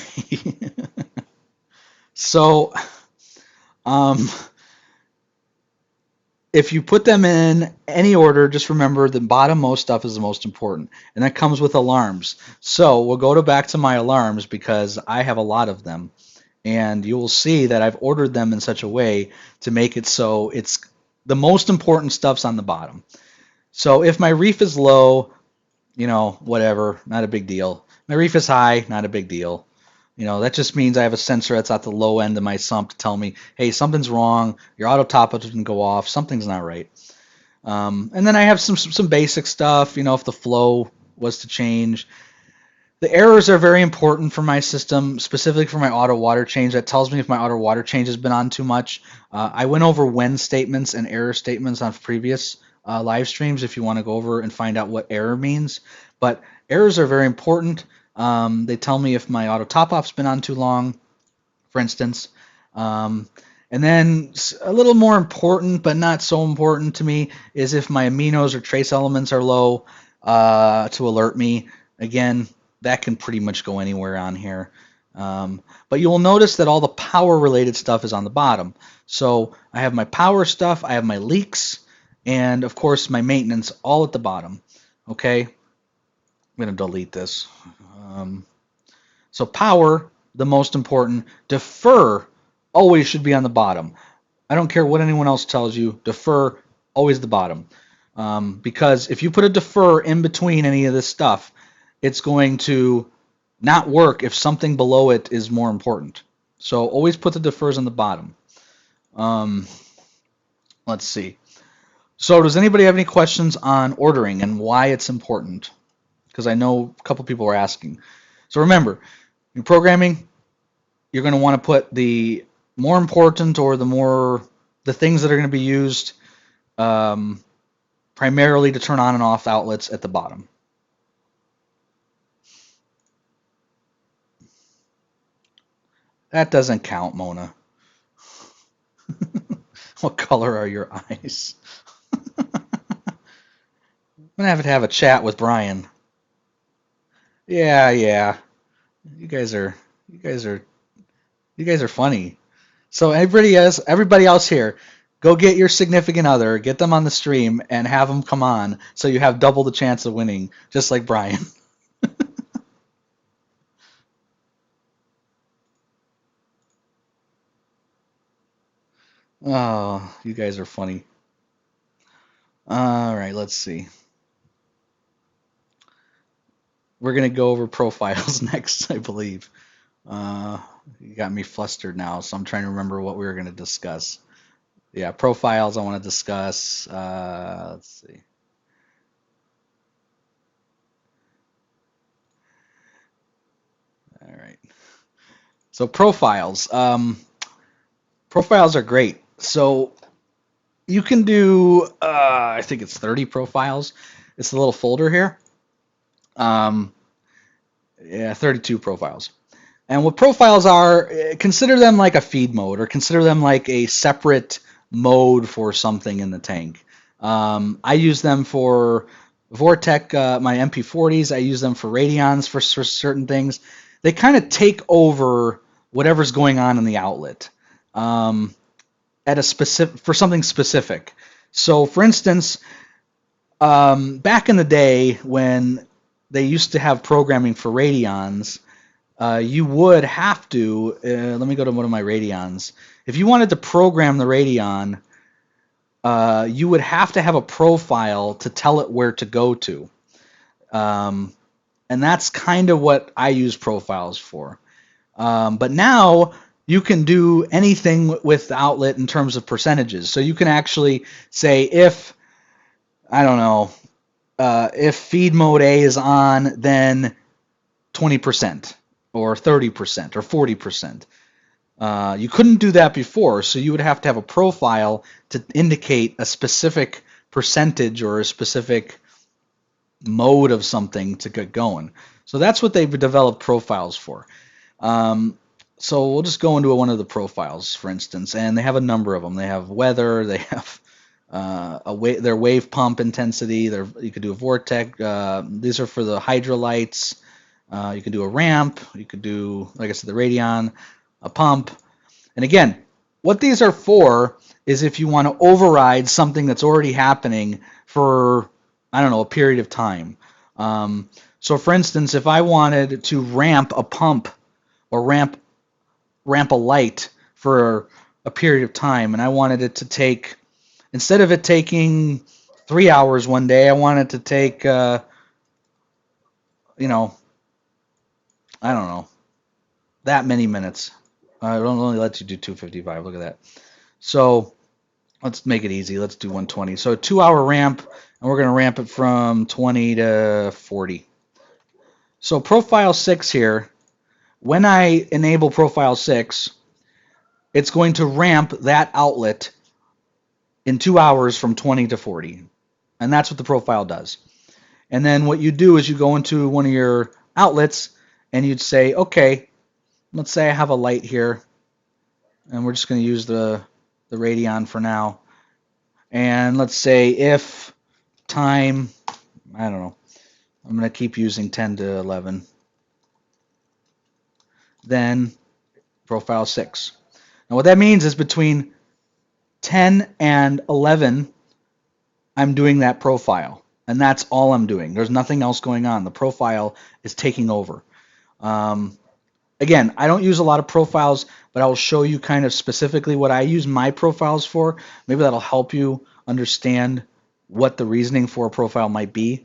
So, if you put them in any order, just remember the bottommost stuff is the most important. And that comes with alarms. So we'll go back to my alarms because I have a lot of them. And you will see that I've ordered them in such a way to make it so it's the most important stuff's on the bottom. So if my reef is low, whatever, not a big deal. My reef is high, not a big deal. That just means I have a sensor that's at the low end of my sump to tell me, hey, something's wrong, your auto top-up didn't go off, something's not right. And then I have some basic stuff, if the flow was to change. The errors are very important for my system, specifically for my auto water change. That tells me if my auto water change has been on too much. I went over when statements and error statements on previous live streams if you want to go over and find out what error means. But errors are very important. They tell me if my auto top-off's been on too long, for instance. And then a little more important, but not so important to me, is if my aminos or trace elements are low to alert me. Again, that can pretty much go anywhere on here. But you will notice that all the power-related stuff is on the bottom. So I have my power stuff, I have my leaks, and of course my maintenance all at the bottom. Okay, I'm going to delete this. So power, the most important. Defer always should be on the bottom. I don't care what anyone else tells you. Defer always the bottom. Because if you put a defer in between any of this stuff, it's going to not work if something below it is more important. So always put the defers on the bottom. Let's see. So does anybody have any questions on ordering and why it's important? Because I know a couple people are asking. So remember, in programming, you're going to want to put the more important or the things that are going to be used primarily to turn on and off outlets at the bottom. That doesn't count, Mona. What color are your eyes? I'm gonna have a chat with Brian. Yeah. You guys are funny. So everybody else here, go get your significant other, get them on the stream, and have them come on so you have double the chance of winning, just like Brian. Oh, you guys are funny. All right, let's see. We're going to go over profiles next, I believe. You got me flustered now, so I'm trying to remember what we were going to discuss. Yeah, profiles I want to discuss. Let's see. All right. So profiles. Profiles are great. So you can do, I think it's 30 profiles. It's a little folder here. Yeah, 32 profiles. And what profiles are, consider them like a feed mode or consider them like a separate mode for something in the tank. I use them for Vortec, my MP40s. I use them for Radions for certain things. They kind of take over whatever's going on in the outlet at a specific for something specific. So, for instance, back in the day when they used to have programming for Radions, you would have to, let me go to one of my Radions. If you wanted to program the Radion, you would have to have a profile to tell it where to go to. And that's kind of what I use profiles for. But now you can do anything with the outlet in terms of percentages. So you can actually say if, I don't know, if feed mode A is on, then 20% or 30% or 40%. You couldn't do that before, so you would have to have a profile to indicate a specific percentage or a specific mode of something to get going. So that's what they've developed profiles for. So we'll just go into one of the profiles, for instance, and they have a number of them. They have weather, they have their wave pump intensity. You could do a Vortec. These are for the hydrolytes. You could do a ramp. You could do, like I said, the Radion, a pump. And again, what these are for is if you want to override something that's already happening for, I don't know, a period of time. So for instance, if I wanted to ramp a pump or ramp a light for a period of time, and I wanted it to take, instead of it taking 3 hours one day, I wanted it to take, I don't know, that many minutes. It only lets you do 255. Look at that. So let's make it easy. Let's do 120. So a 2-hour ramp, and we're going to ramp it from 20 to 40. So profile 6 here, when I enable profile 6, it's going to ramp that outlet in 2 hours from 20 to 40. And that's what the profile does. And then what you do is you go into one of your outlets and you'd say, okay, let's say I have a light here, and we're just going to use the Radeon for now. And let's say if time, I don't know, I'm going to keep using 10 to 11, then profile 6. Now what that means is between 10 and 11, I'm doing that profile. And that's all I'm doing. There's nothing else going on. The profile is taking over. Again, I don't use a lot of profiles, but I will show you kind of specifically what I use my profiles for. Maybe that'll help you understand what the reasoning for a profile might be.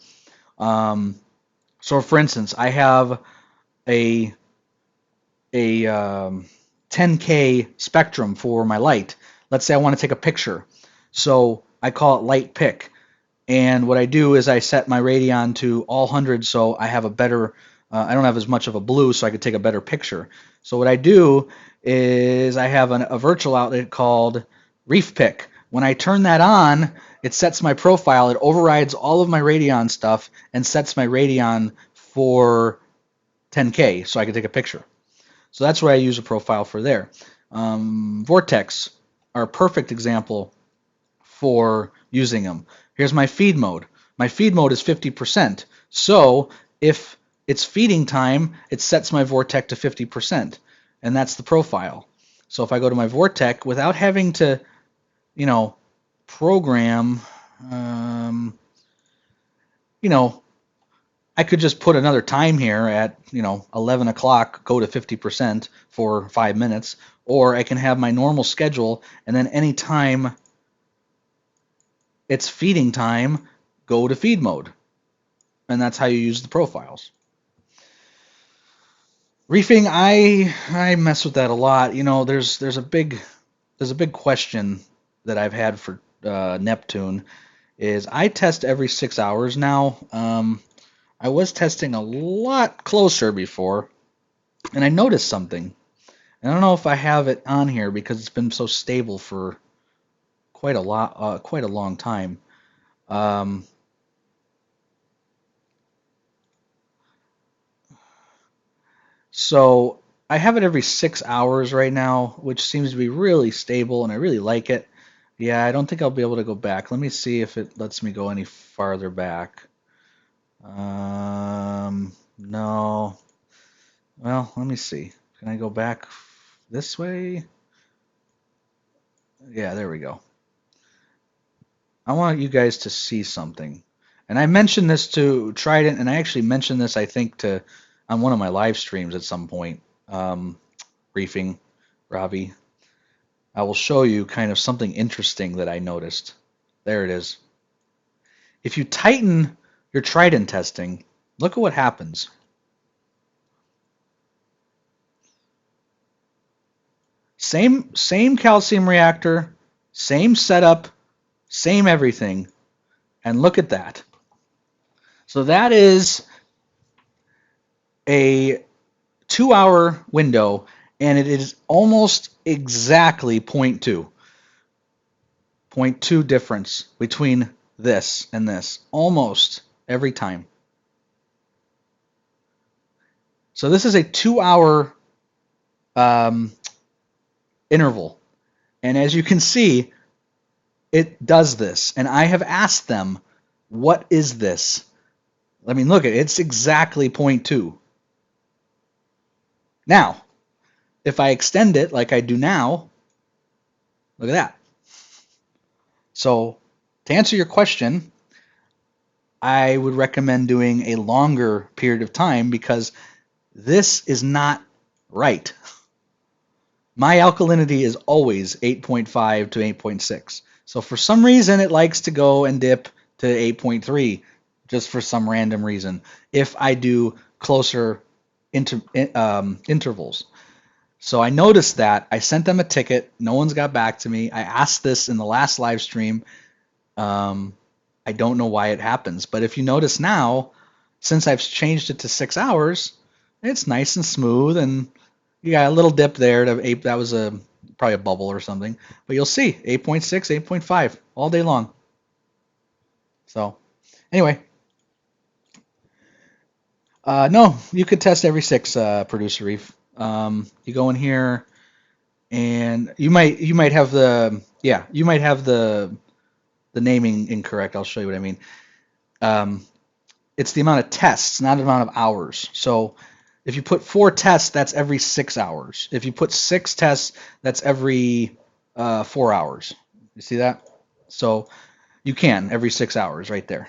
So for instance, I have a 10K spectrum for my light. Let's say I want to take a picture. So I call it light pick. And what I do is I set my Radeon to all 100 so I have a better, I don't have as much of a blue so I could take a better picture. So what I do is I have a virtual outlet called Reef Pick. When I turn that on, it sets my profile, it overrides all of my Radeon stuff and sets my Radeon for 10K so I can take a picture. So that's what I use a profile for there. Vortex are a perfect example for using them. Here's my feed mode. My feed mode is 50%. So if it's feeding time, it sets my Vortex to 50%. And that's the profile. So if I go to my Vortex, without having to, program, I could just put another time here at, 11 o'clock, go to 50% for 5 minutes. Or I can have my normal schedule, and then any time it's feeding time, go to feed mode. And that's how you use the profiles. Reefing, I mess with that a lot. There's a big question that I've had for Neptune is I test every 6 hours now. I was testing a lot closer before, and I noticed something. And I don't know if I have it on here because it's been so stable for quite a long time. So I have it every 6 hours right now, which seems to be really stable, and I really like it. Yeah, I don't think I'll be able to go back. Let me see if it lets me go any farther back. No. Well, let me see. Can I go back this way? Yeah, there we go. I want you guys to see something. And I mentioned this to Trident, and I actually mentioned this, I think, on one of my live streams at some point. Briefing, Ravi. I will show you kind of something interesting that I noticed. There it is. If you tighten your Trident testing, look at what happens. Same calcium reactor, same setup, same everything, and look at that. So that is a 2-hour window, and it is almost exactly 0.2. 0.2 difference between this and this, almost every time. So this is a 2-hour interval. And as you can see, it does this. And I have asked them, what is this? I mean, look, it's exactly 0.2. Now, if I extend it like I do now, look at that. So to answer your question, I would recommend doing a longer period of time because this is not right. My alkalinity is always 8.5 to 8.6. So for some reason, it likes to go and dip to 8.3 just for some random reason if I do closer intervals. So I noticed that. I sent them a ticket. No one's got back to me. I asked this in the last live stream. I don't know why it happens, but if you notice now, since I've changed it to 6 hours, it's nice and smooth, and you got a little dip there to 8. That was probably a bubble or something, but you'll see 8.6, 8.5 all day long. So anyway, no, you could test every 6, Producer Reef. You go in here, and you might have the naming incorrect. I'll show you what I mean. It's the amount of tests, not the amount of hours. So if you put 4 tests, that's every 6 hours. If you put 6 tests, that's every 4 hours. You see that? So you can every 6 hours right there.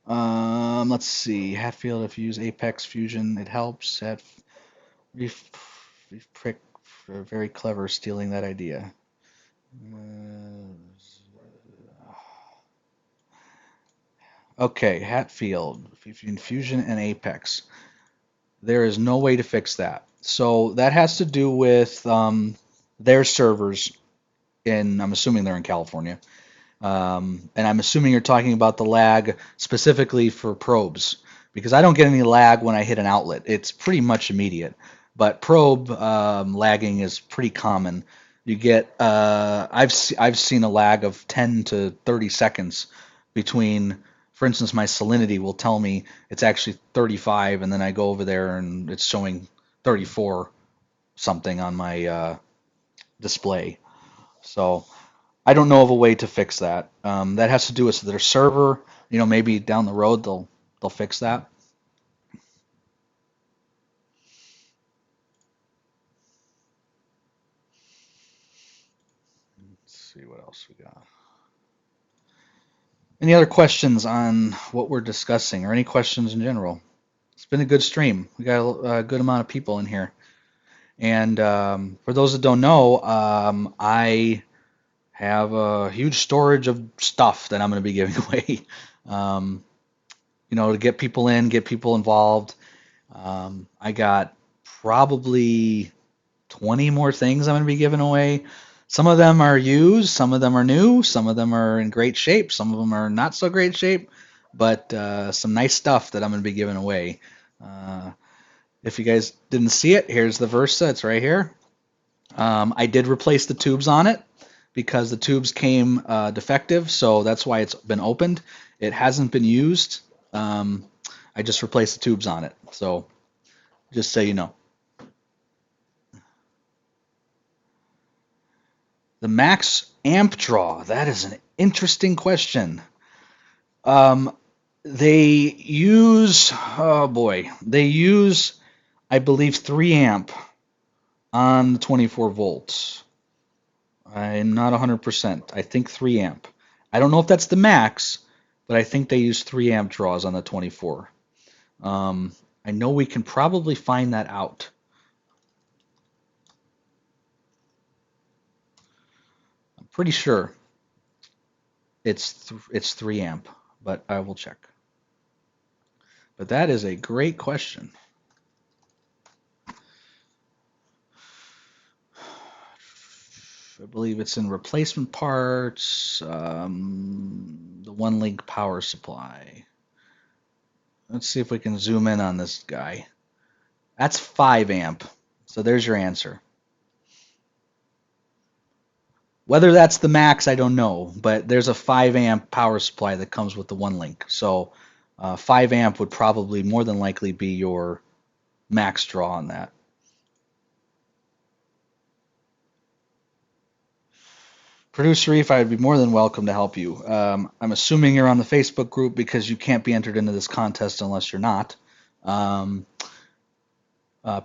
Let's see. Hatfield, if you use Apex Fusion, it helps. Reef Prick, very clever stealing that idea. Okay, Hatfield, Fusion and Apex. There is no way to fix that. So that has to do with their servers I'm assuming they're in California. And I'm assuming you're talking about the lag specifically for probes, because I don't get any lag when I hit an outlet. It's pretty much immediate. But probe lagging is pretty common. You get I've seen a lag of 10 to 30 seconds between. For instance, my salinity will tell me it's actually 35, and then I go over there and it's showing 34 something on my display. So I don't know of a way to fix that. That has to do with their server. Maybe down the road they'll fix that. Let's see what else we got. Any other questions on what we're discussing, or any questions in general? It's been a good stream. We got a good amount of people in here. And for those that don't know, I have a huge storage of stuff that I'm going to be giving away. To get people in, get people involved. I got probably 20 more things I'm going to be giving away. Some of them are used, some of them are new, some of them are in great shape, some of them are not so great shape, but some nice stuff that I'm going to be giving away. If you guys didn't see it, here's the Versa. It's right here. I did replace the tubes on it because the tubes came defective, so that's why it's been opened. It hasn't been used. I just replaced the tubes on it, so just so you know. The max amp draw, that is an interesting question. They use, I believe, 3 amp on the 24 volts. I'm not 100%. I think 3 amp. I don't know if that's the max, but I think they use 3 amp draws on the 24. I know we can probably find that out. I'm pretty sure it's 3 amp, but I will check. But that is a great question. I believe it's in replacement parts, the 1-link power supply. Let's see if we can zoom in on this guy. That's 5 amp. So there's your answer. Whether that's the max, I don't know, but there's a 5 amp power supply that comes with the 1-link. So 5 amp would probably more than likely be your max draw on that. Producer Reef, I'd be more than welcome to help you. I'm assuming you're on the Facebook group because you can't be entered into this contest unless you're not.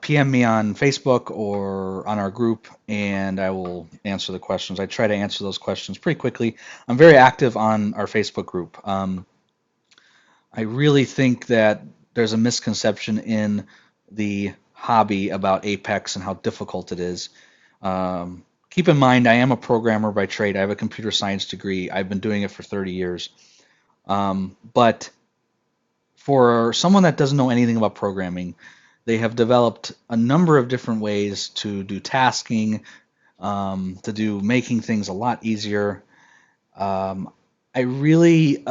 PM me on Facebook or on our group, and I will answer the questions. I try to answer those questions pretty quickly. I'm very active on our Facebook group. I really think that there's a misconception in the hobby about Apex and how difficult it is. Keep in mind, I am a programmer by trade. I have a computer science degree. I've been doing it for 30 years. But for someone that doesn't know anything about programming, They have developed a number of different ways to do tasking, to do making things a lot easier. I really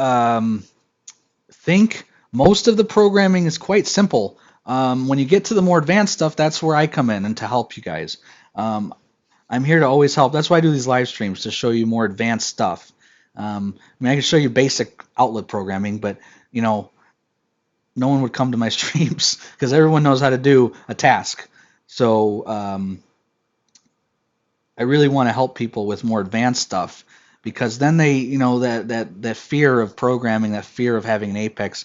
think most of the programming is quite simple. When you get to the more advanced stuff, that's where I come in and to help you guys. Um, I'm here to always help. That's why I do these live streams, to show you more advanced stuff. I mean, I can show you basic outlet programming, but you know, no one would come to my streams because everyone knows how to do a task. So I really want to help people with more advanced stuff because then they, you know, that fear of programming, that fear of having an Apex.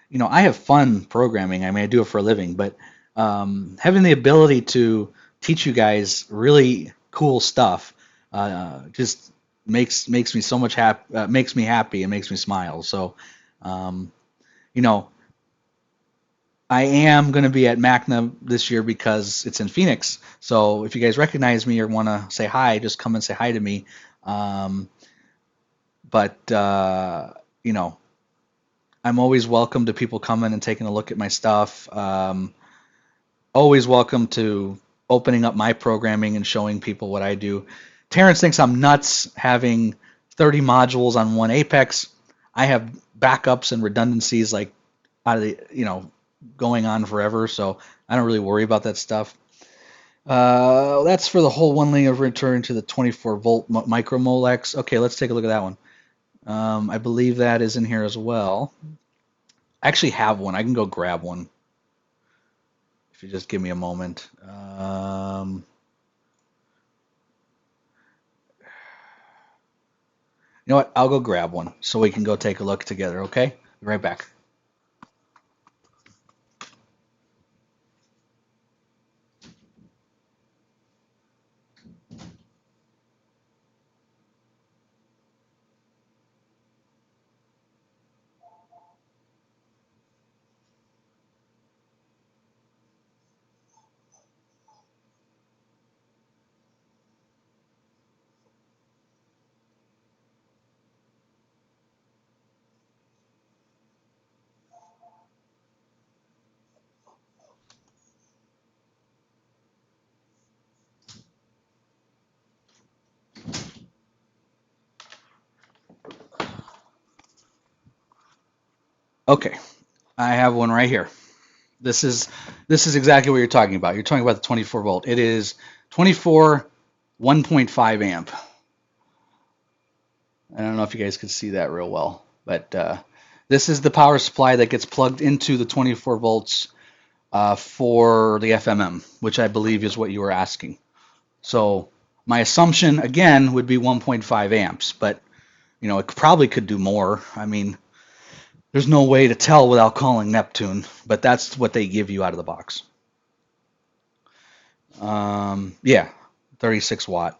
You know, I have fun programming. I mean, I do it for a living, but having the ability to teach you guys really cool stuff just makes me so much happy, makes me happy, and makes me smile. So, um, you know, I am going to be at MACNA this year because it's in Phoenix. So if you guys recognize me or want to say hi, just come and say hi to me. Um, but you know, I'm always welcome to people coming and taking a look at my stuff. Always welcome to opening up my programming and showing people what I do. Terrence thinks I'm nuts having 30 modules on one Apex. I have backups and redundancies like out of the, you know, going on forever, so I don't really worry about that stuff. That's for the whole one linear return to the 24 volt micromolex. Okay, let's take a look at that one. I believe that is in here as well. I actually have one. I can go grab one if you just give me a moment. You know what? I'll go grab one so we can go take a look together, okay? Be right back. Okay, I have one right here. This is exactly what you're talking about. You're talking about the 24 volt. It is 24 1.5 amp. I don't know if you guys could see that real well, but this is the power supply that gets plugged into the 24 volts for the FMM, which I believe is what you were asking. So my assumption again would be 1.5 amps, but you know it probably could do more. I mean, there's no way to tell without calling Neptune, but that's what they give you out of the box. Yeah, 36 watt.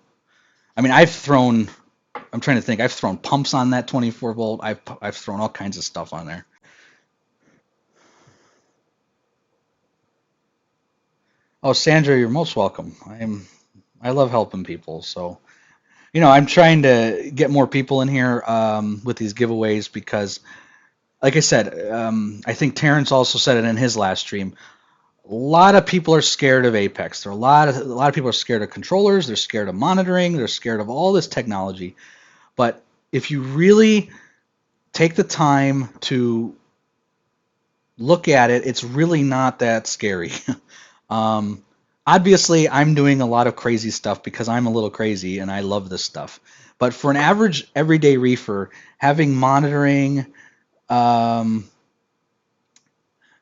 I mean, I'm trying to think. I've thrown pumps on that 24 volt. I've thrown all kinds of stuff on there. Oh, Sandra, you're most welcome. I love helping people. So, you know, I'm trying to get more people in here with these giveaways because, like I said, I think Terrence also said it in his last stream. A lot of people are scared of Apex. There are a lot of people are scared of controllers. They're scared of monitoring. They're scared of all this technology. But if you really take the time to look at it, it's really not that scary. um, Obviously, I'm doing a lot of crazy stuff because I'm a little crazy and I love this stuff. But for an average everyday reefer, having monitoring, um,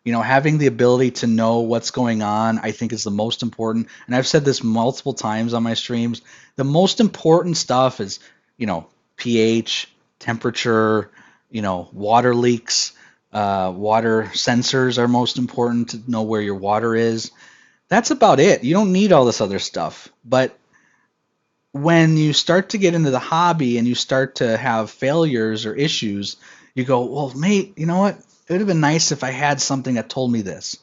you know, having the ability to know what's going on, I think is the most important. And I've said this multiple times on my streams. The most important stuff is, you know, pH, temperature, you know, water leaks, water sensors are most important to know where your water is. That's about it. You don't need all this other stuff. But when you start to get into the hobby and you start to have failures or issues, you go, well, mate, you know what? It would have been nice if I had something that told me this.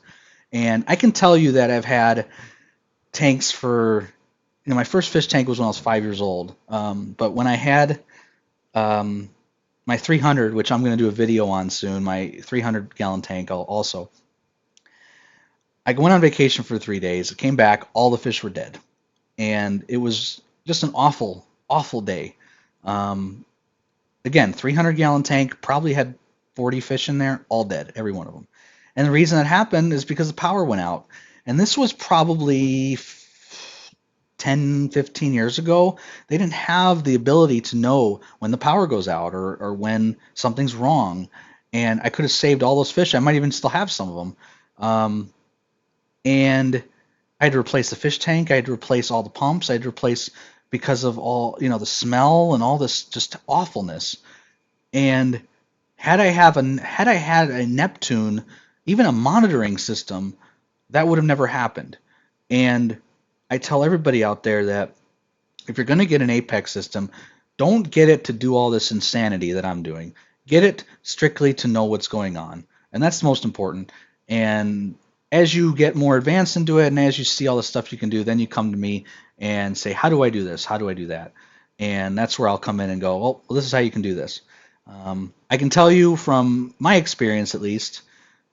And I can tell you that I've had tanks for, you know, my first fish tank was when I was 5 years old. But when I had my 300, which I'm going to do a video on soon, my 300 gallon tank also, I went on vacation for 3 days. I came back, all the fish were dead, and it was just an awful, awful day. Um, Again, 300-gallon tank, probably had 40 fish in there, all dead, every one of them. And the reason that happened is because the power went out. And this was probably 10, 15 years ago. They didn't have the ability to know when the power goes out or when something's wrong. And I could have saved all those fish. I might even still have some of them. And I had to replace the fish tank. I had to replace all the pumps. I had to replace because of all, the smell and all this just awfulness. And had I had a Neptune, even a monitoring system, that would have never happened. And I tell everybody out there that if you're going to get an Apex system, don't get it to do all this insanity that I'm doing. Get it strictly to know what's going on. And that's the most important. And as you get more advanced into it and as you see all the stuff you can do, then you come to me and say, how do I do this? How do I do that? And that's where I'll come in and go, well, this is how you can do this. I can tell you from my experience, at least,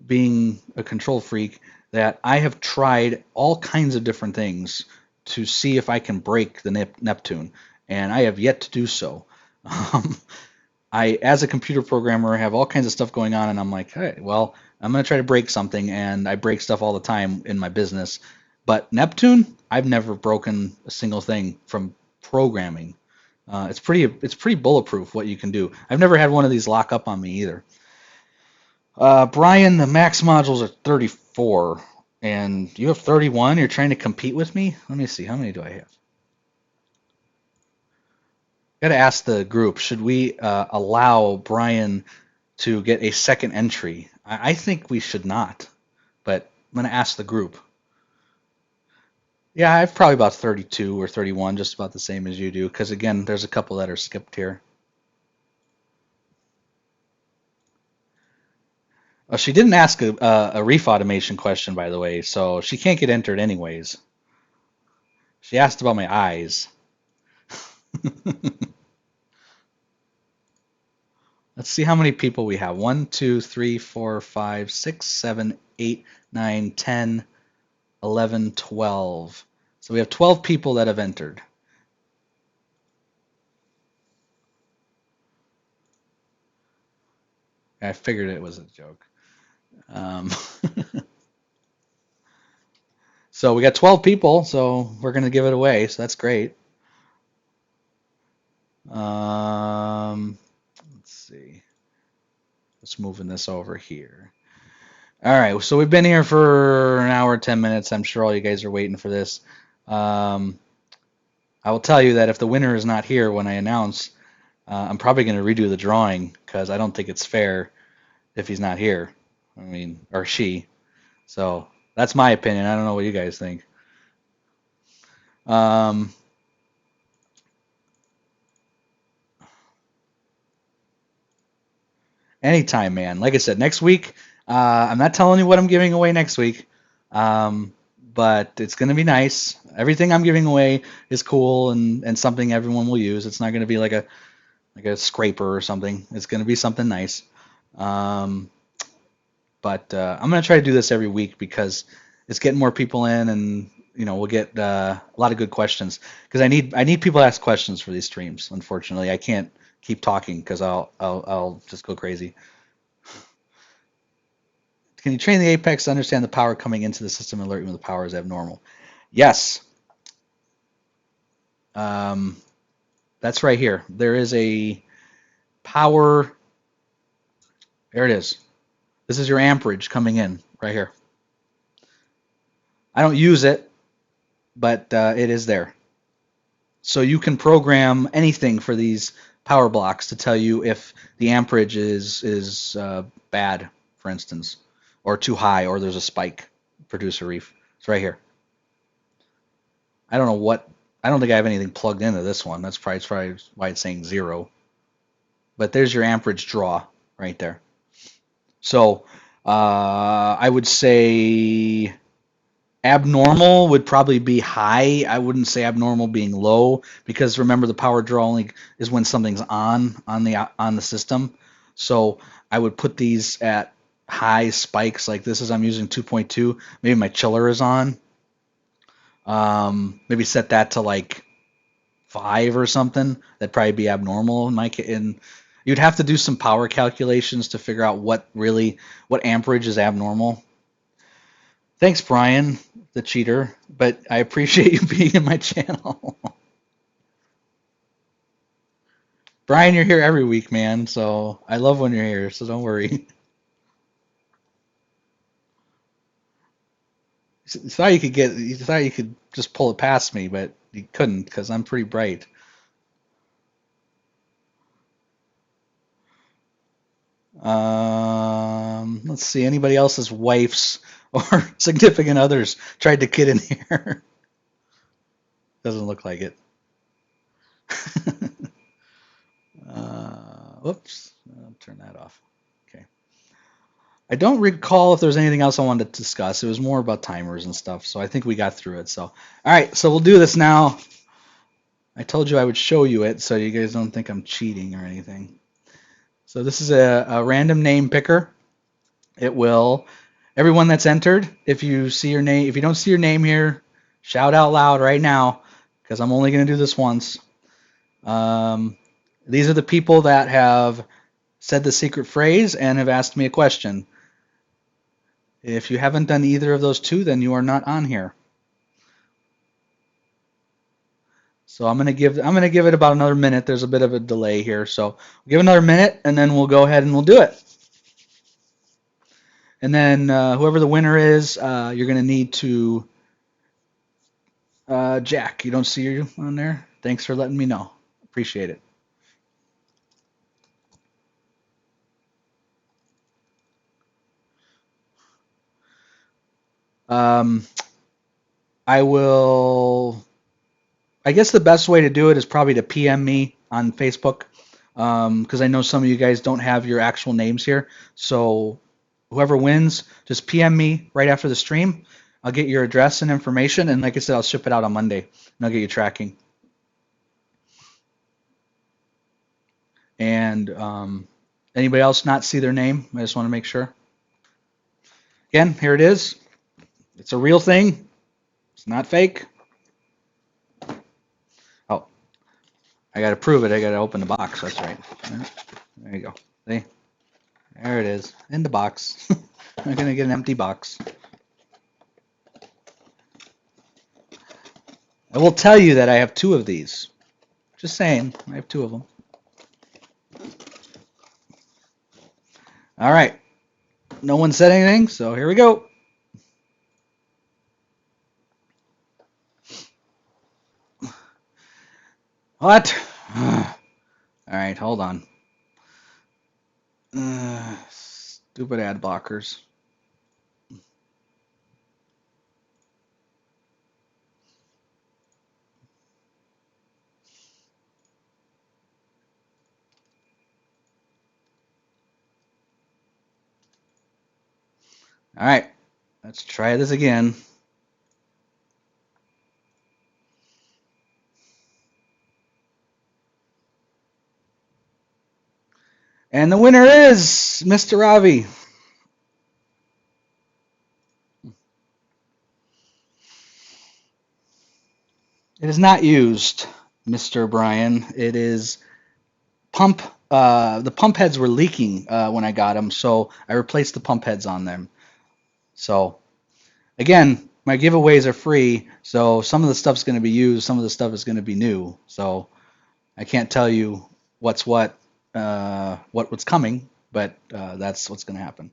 being a control freak, that I have tried all kinds of different things to see if I can break the Neptune, and I have yet to do so. As a computer programmer, have all kinds of stuff going on, and I'm like, hey, well, I'm going to try to break something, and I break stuff all the time in my business. But Neptune, I've never broken a single thing from programming. It's pretty bulletproof what you can do. I've never had one of these lock up on me either. Brian, the max modules are 34, and you have 31. You're trying to compete with me? Let me see. How many do I have? Got to ask the group. Should we allow Brian to get a second entry? I think we should not, but I'm going to ask the group. Yeah, I have probably about 32 or 31, just about the same as you do, because again, there's a couple that are skipped here. She didn't ask a reef automation question, by the way, so she can't get entered anyways. She asked about my eyes. Let's see how many people we have. 1, 2, 3, 4, 5, 6, 7, 8, 9, 10, 11, 12. So we have 12 people that have entered. I figured it was a joke. So we got 12 people, so we're going to give it away, so that's great. Let's see. Let's moving this over here. All right, so we've been here for an hour, 10 minutes. I'm sure all you guys are waiting for this. I will tell you that if the winner is not here when I announce, I'm probably going to redo the drawing because I don't think it's fair if he's not here. I mean, or she. So that's my opinion. I don't know what you guys think. Anytime, man. Like I said, next week, I'm not telling you what I'm giving away next week, but it's going to be nice. Everything I'm giving away is cool and something everyone will use. It's not going to be like a scraper or something. It's going to be something nice. But I'm going to try to do this every week because it's getting more people in, and we'll get a lot of good questions because I need people to ask questions for these streams. Unfortunately, I can't keep talking because I'll just go crazy. Can you train the Apex to understand the power coming into the system and alert you when the power is abnormal? Yes. That's right here. There is a power. There it is. This is your amperage coming in right here. I don't use it, but it is there. So you can program anything for these power blocks to tell you if the amperage is bad, for instance, or too high, or there's a spike. Produce a reef. It's right here. I don't know what. I don't think I have anything plugged into this one. That's probably why it's saying 0. But there's your amperage draw right there. So I would say abnormal would probably be high. I wouldn't say abnormal being low because remember the power draw only is when something's on the system. So I would put these at high spikes like this is I'm using 2.2. Maybe my chiller is on. Maybe set that to like 5 or something. That'd probably be abnormal in my case. And you'd have to do some power calculations to figure out what amperage is abnormal. Thanks, Brian, the cheater, but I appreciate you being in my channel. Brian, you're here every week, man, so I love when you're here, so don't worry. You thought you could just pull it past me, but you couldn't because I'm pretty bright. Let's see, anybody else's wife's or significant others tried to get in here? Doesn't look like it. Whoops, I'll turn that off. Okay. I don't recall if there's anything else I wanted to discuss. It was more about timers and stuff, so I think we got through it. So, all right, so we'll do this now. I told you I would show you it so you guys don't think I'm cheating or anything. So this is a random name picker. It will, everyone that's entered, if you see your name, if you don't see your name here, shout out loud right now because I'm only going to do this once. These are the people that have said the secret phrase and have asked me a question. If you haven't done either of those two, then you are not on here. So I'm gonna give it about another minute. There's a bit of a delay here, so give another minute, and then we'll go ahead and we'll do it. And then whoever the winner is, you're gonna need to Jack. You don't see you on there? Thanks for letting me know. Appreciate it. I will. I guess the best way to do it is probably to PM me on Facebook, because I know some of you guys don't have your actual names here. So whoever wins, just PM me right after the stream. I'll get your address and information, and like I said, I'll ship it out on Monday, and I'll get you tracking. And anybody else not see their name? I just want to make sure. Again, here it is. It's a real thing. It's not fake. Oh, I got to prove it. I got to open the box. That's right. There you go. See? There it is, in the box. I'm going to get an empty box. I will tell you that I have 2 of these. Just saying, I have 2 of them. All right. No one said anything, so here we go. What? All right, hold on. Stupid ad blockers. All right, let's try this again. And the winner is Mr. Ravi. It is not used, Mr. Brian. It is pump. The pump heads were leaking when I got them, so I replaced the pump heads on them. So, again, my giveaways are free, so some of the stuff's going to be used, some of the stuff is going to be new. So, I can't tell you what's what's coming, but that's what's going to happen.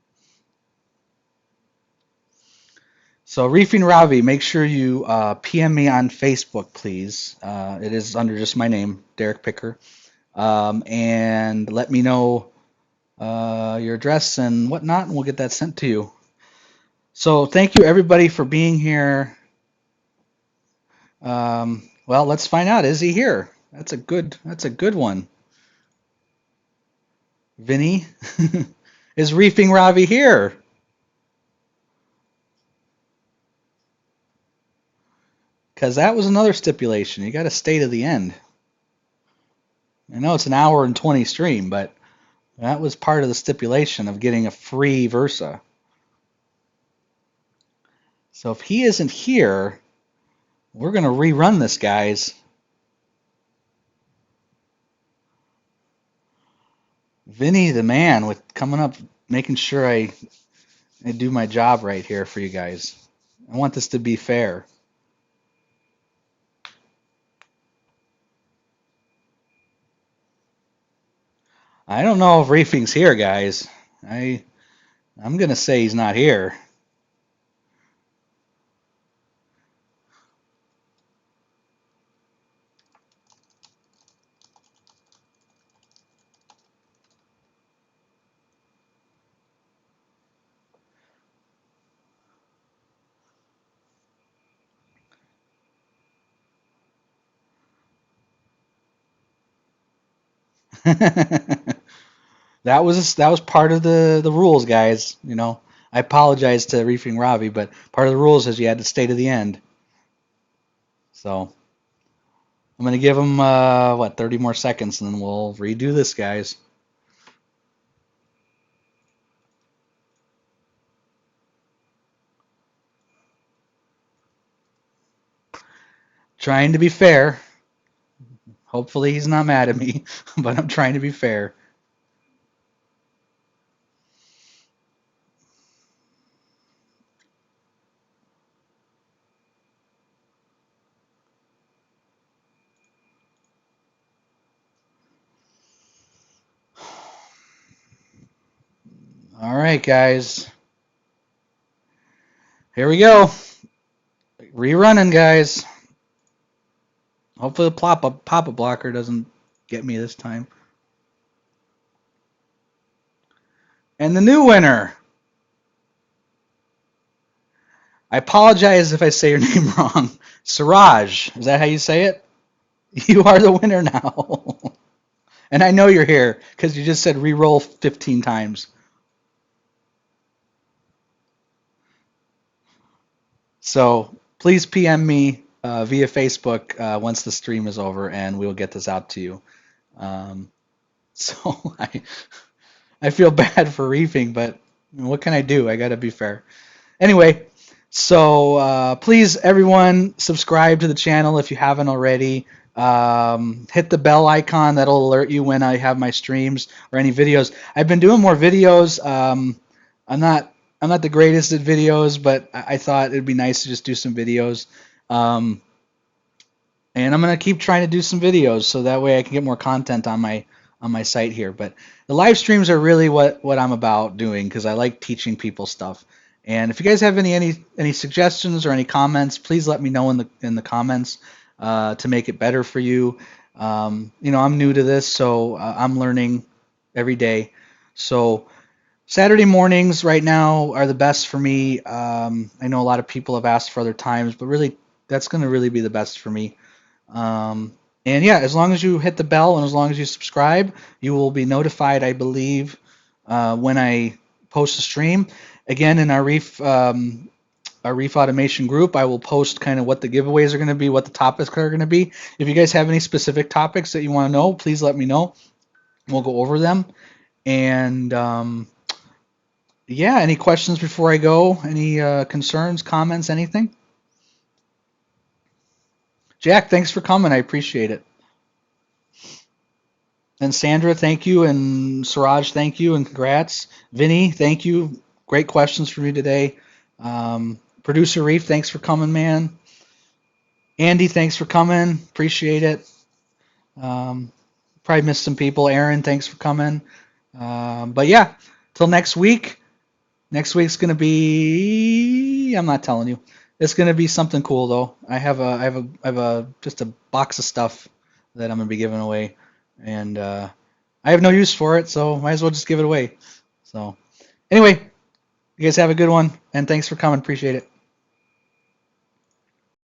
So Reefing Ravi, make sure you PM me on Facebook, please. It is under just my name, Derek Picker, and let me know your address and whatnot, and we'll get that sent to you. So thank you everybody for being here. Well, let's find out. Is he here? That's a good one. Vinny, is Reefing Ravi here? Because that was another stipulation. You got to stay to the end. I know it's an hour and 20 stream, but That was part of the stipulation of getting a free Versa. So if he isn't here, we're going to rerun this, guys. Vinny the man with coming up, making sure I do my job right here for you guys. I want this to be fair. I don't know if Reefing's here, guys. I'm going to say he's not here. That was part of the rules, guys. You know, I apologize to Reefing Ravi, but part of the rules is you had to stay to the end. So I'm gonna give him 30 more seconds, and then we'll redo this, guys. Trying to be fair. Hopefully he's not mad at me, but I'm trying to be fair. All right, guys. Here we go. Rerunning, guys. Hopefully the pop-up blocker doesn't get me this time. And the new winner. I apologize if I say your name wrong. Siraj. Is that how you say it? You are the winner now. And I know you're here because you just said re-roll 15 times. So please PM me via Facebook once the stream is over, and we'll get this out to you. So I feel bad for reefing, but what can I do? I got to be fair. Anyway, so please, everyone, subscribe to the channel if you haven't already. Hit the bell icon. That'll alert you when I have my streams or any videos. I've been doing more videos. I'm not the greatest at videos, but I thought it'd be nice to just do some videos. And I'm gonna keep trying to do some videos so that way I can get more content on my site here. But the live streams are really what I'm about doing because I like teaching people stuff. And if you guys have any suggestions or any comments, please let me know in the comments to make it better for you. You know, I'm new to this, so I'm learning every day. So Saturday mornings right now are the best for me. I know a lot of people have asked for other times, but really that's going to really be the best for me. And yeah, as long as you hit the bell and as long as you subscribe, you will be notified, I believe, when I post a stream. Again, in our Reef Automation group, I will post kind of what the giveaways are going to be, what the topics are going to be. If you guys have any specific topics that you want to know, please let me know. We'll go over them. And yeah, any questions before I go? Any concerns, comments, anything? Jack, thanks for coming. I appreciate it. And Sandra, thank you. And Siraj, thank you. And congrats. Vinny, thank you. Great questions from you today. Producer Reef, thanks for coming, man. Andy, thanks for coming. Appreciate it. Probably missed some people. Aaron, thanks for coming. But yeah, till next week. Next week's gonna be. I'm not telling you. It's gonna be something cool though. I have a just a box of stuff that I'm gonna be giving away, and I have no use for it, so might as well just give it away. So anyway, you guys have a good one, and thanks for coming. Appreciate it.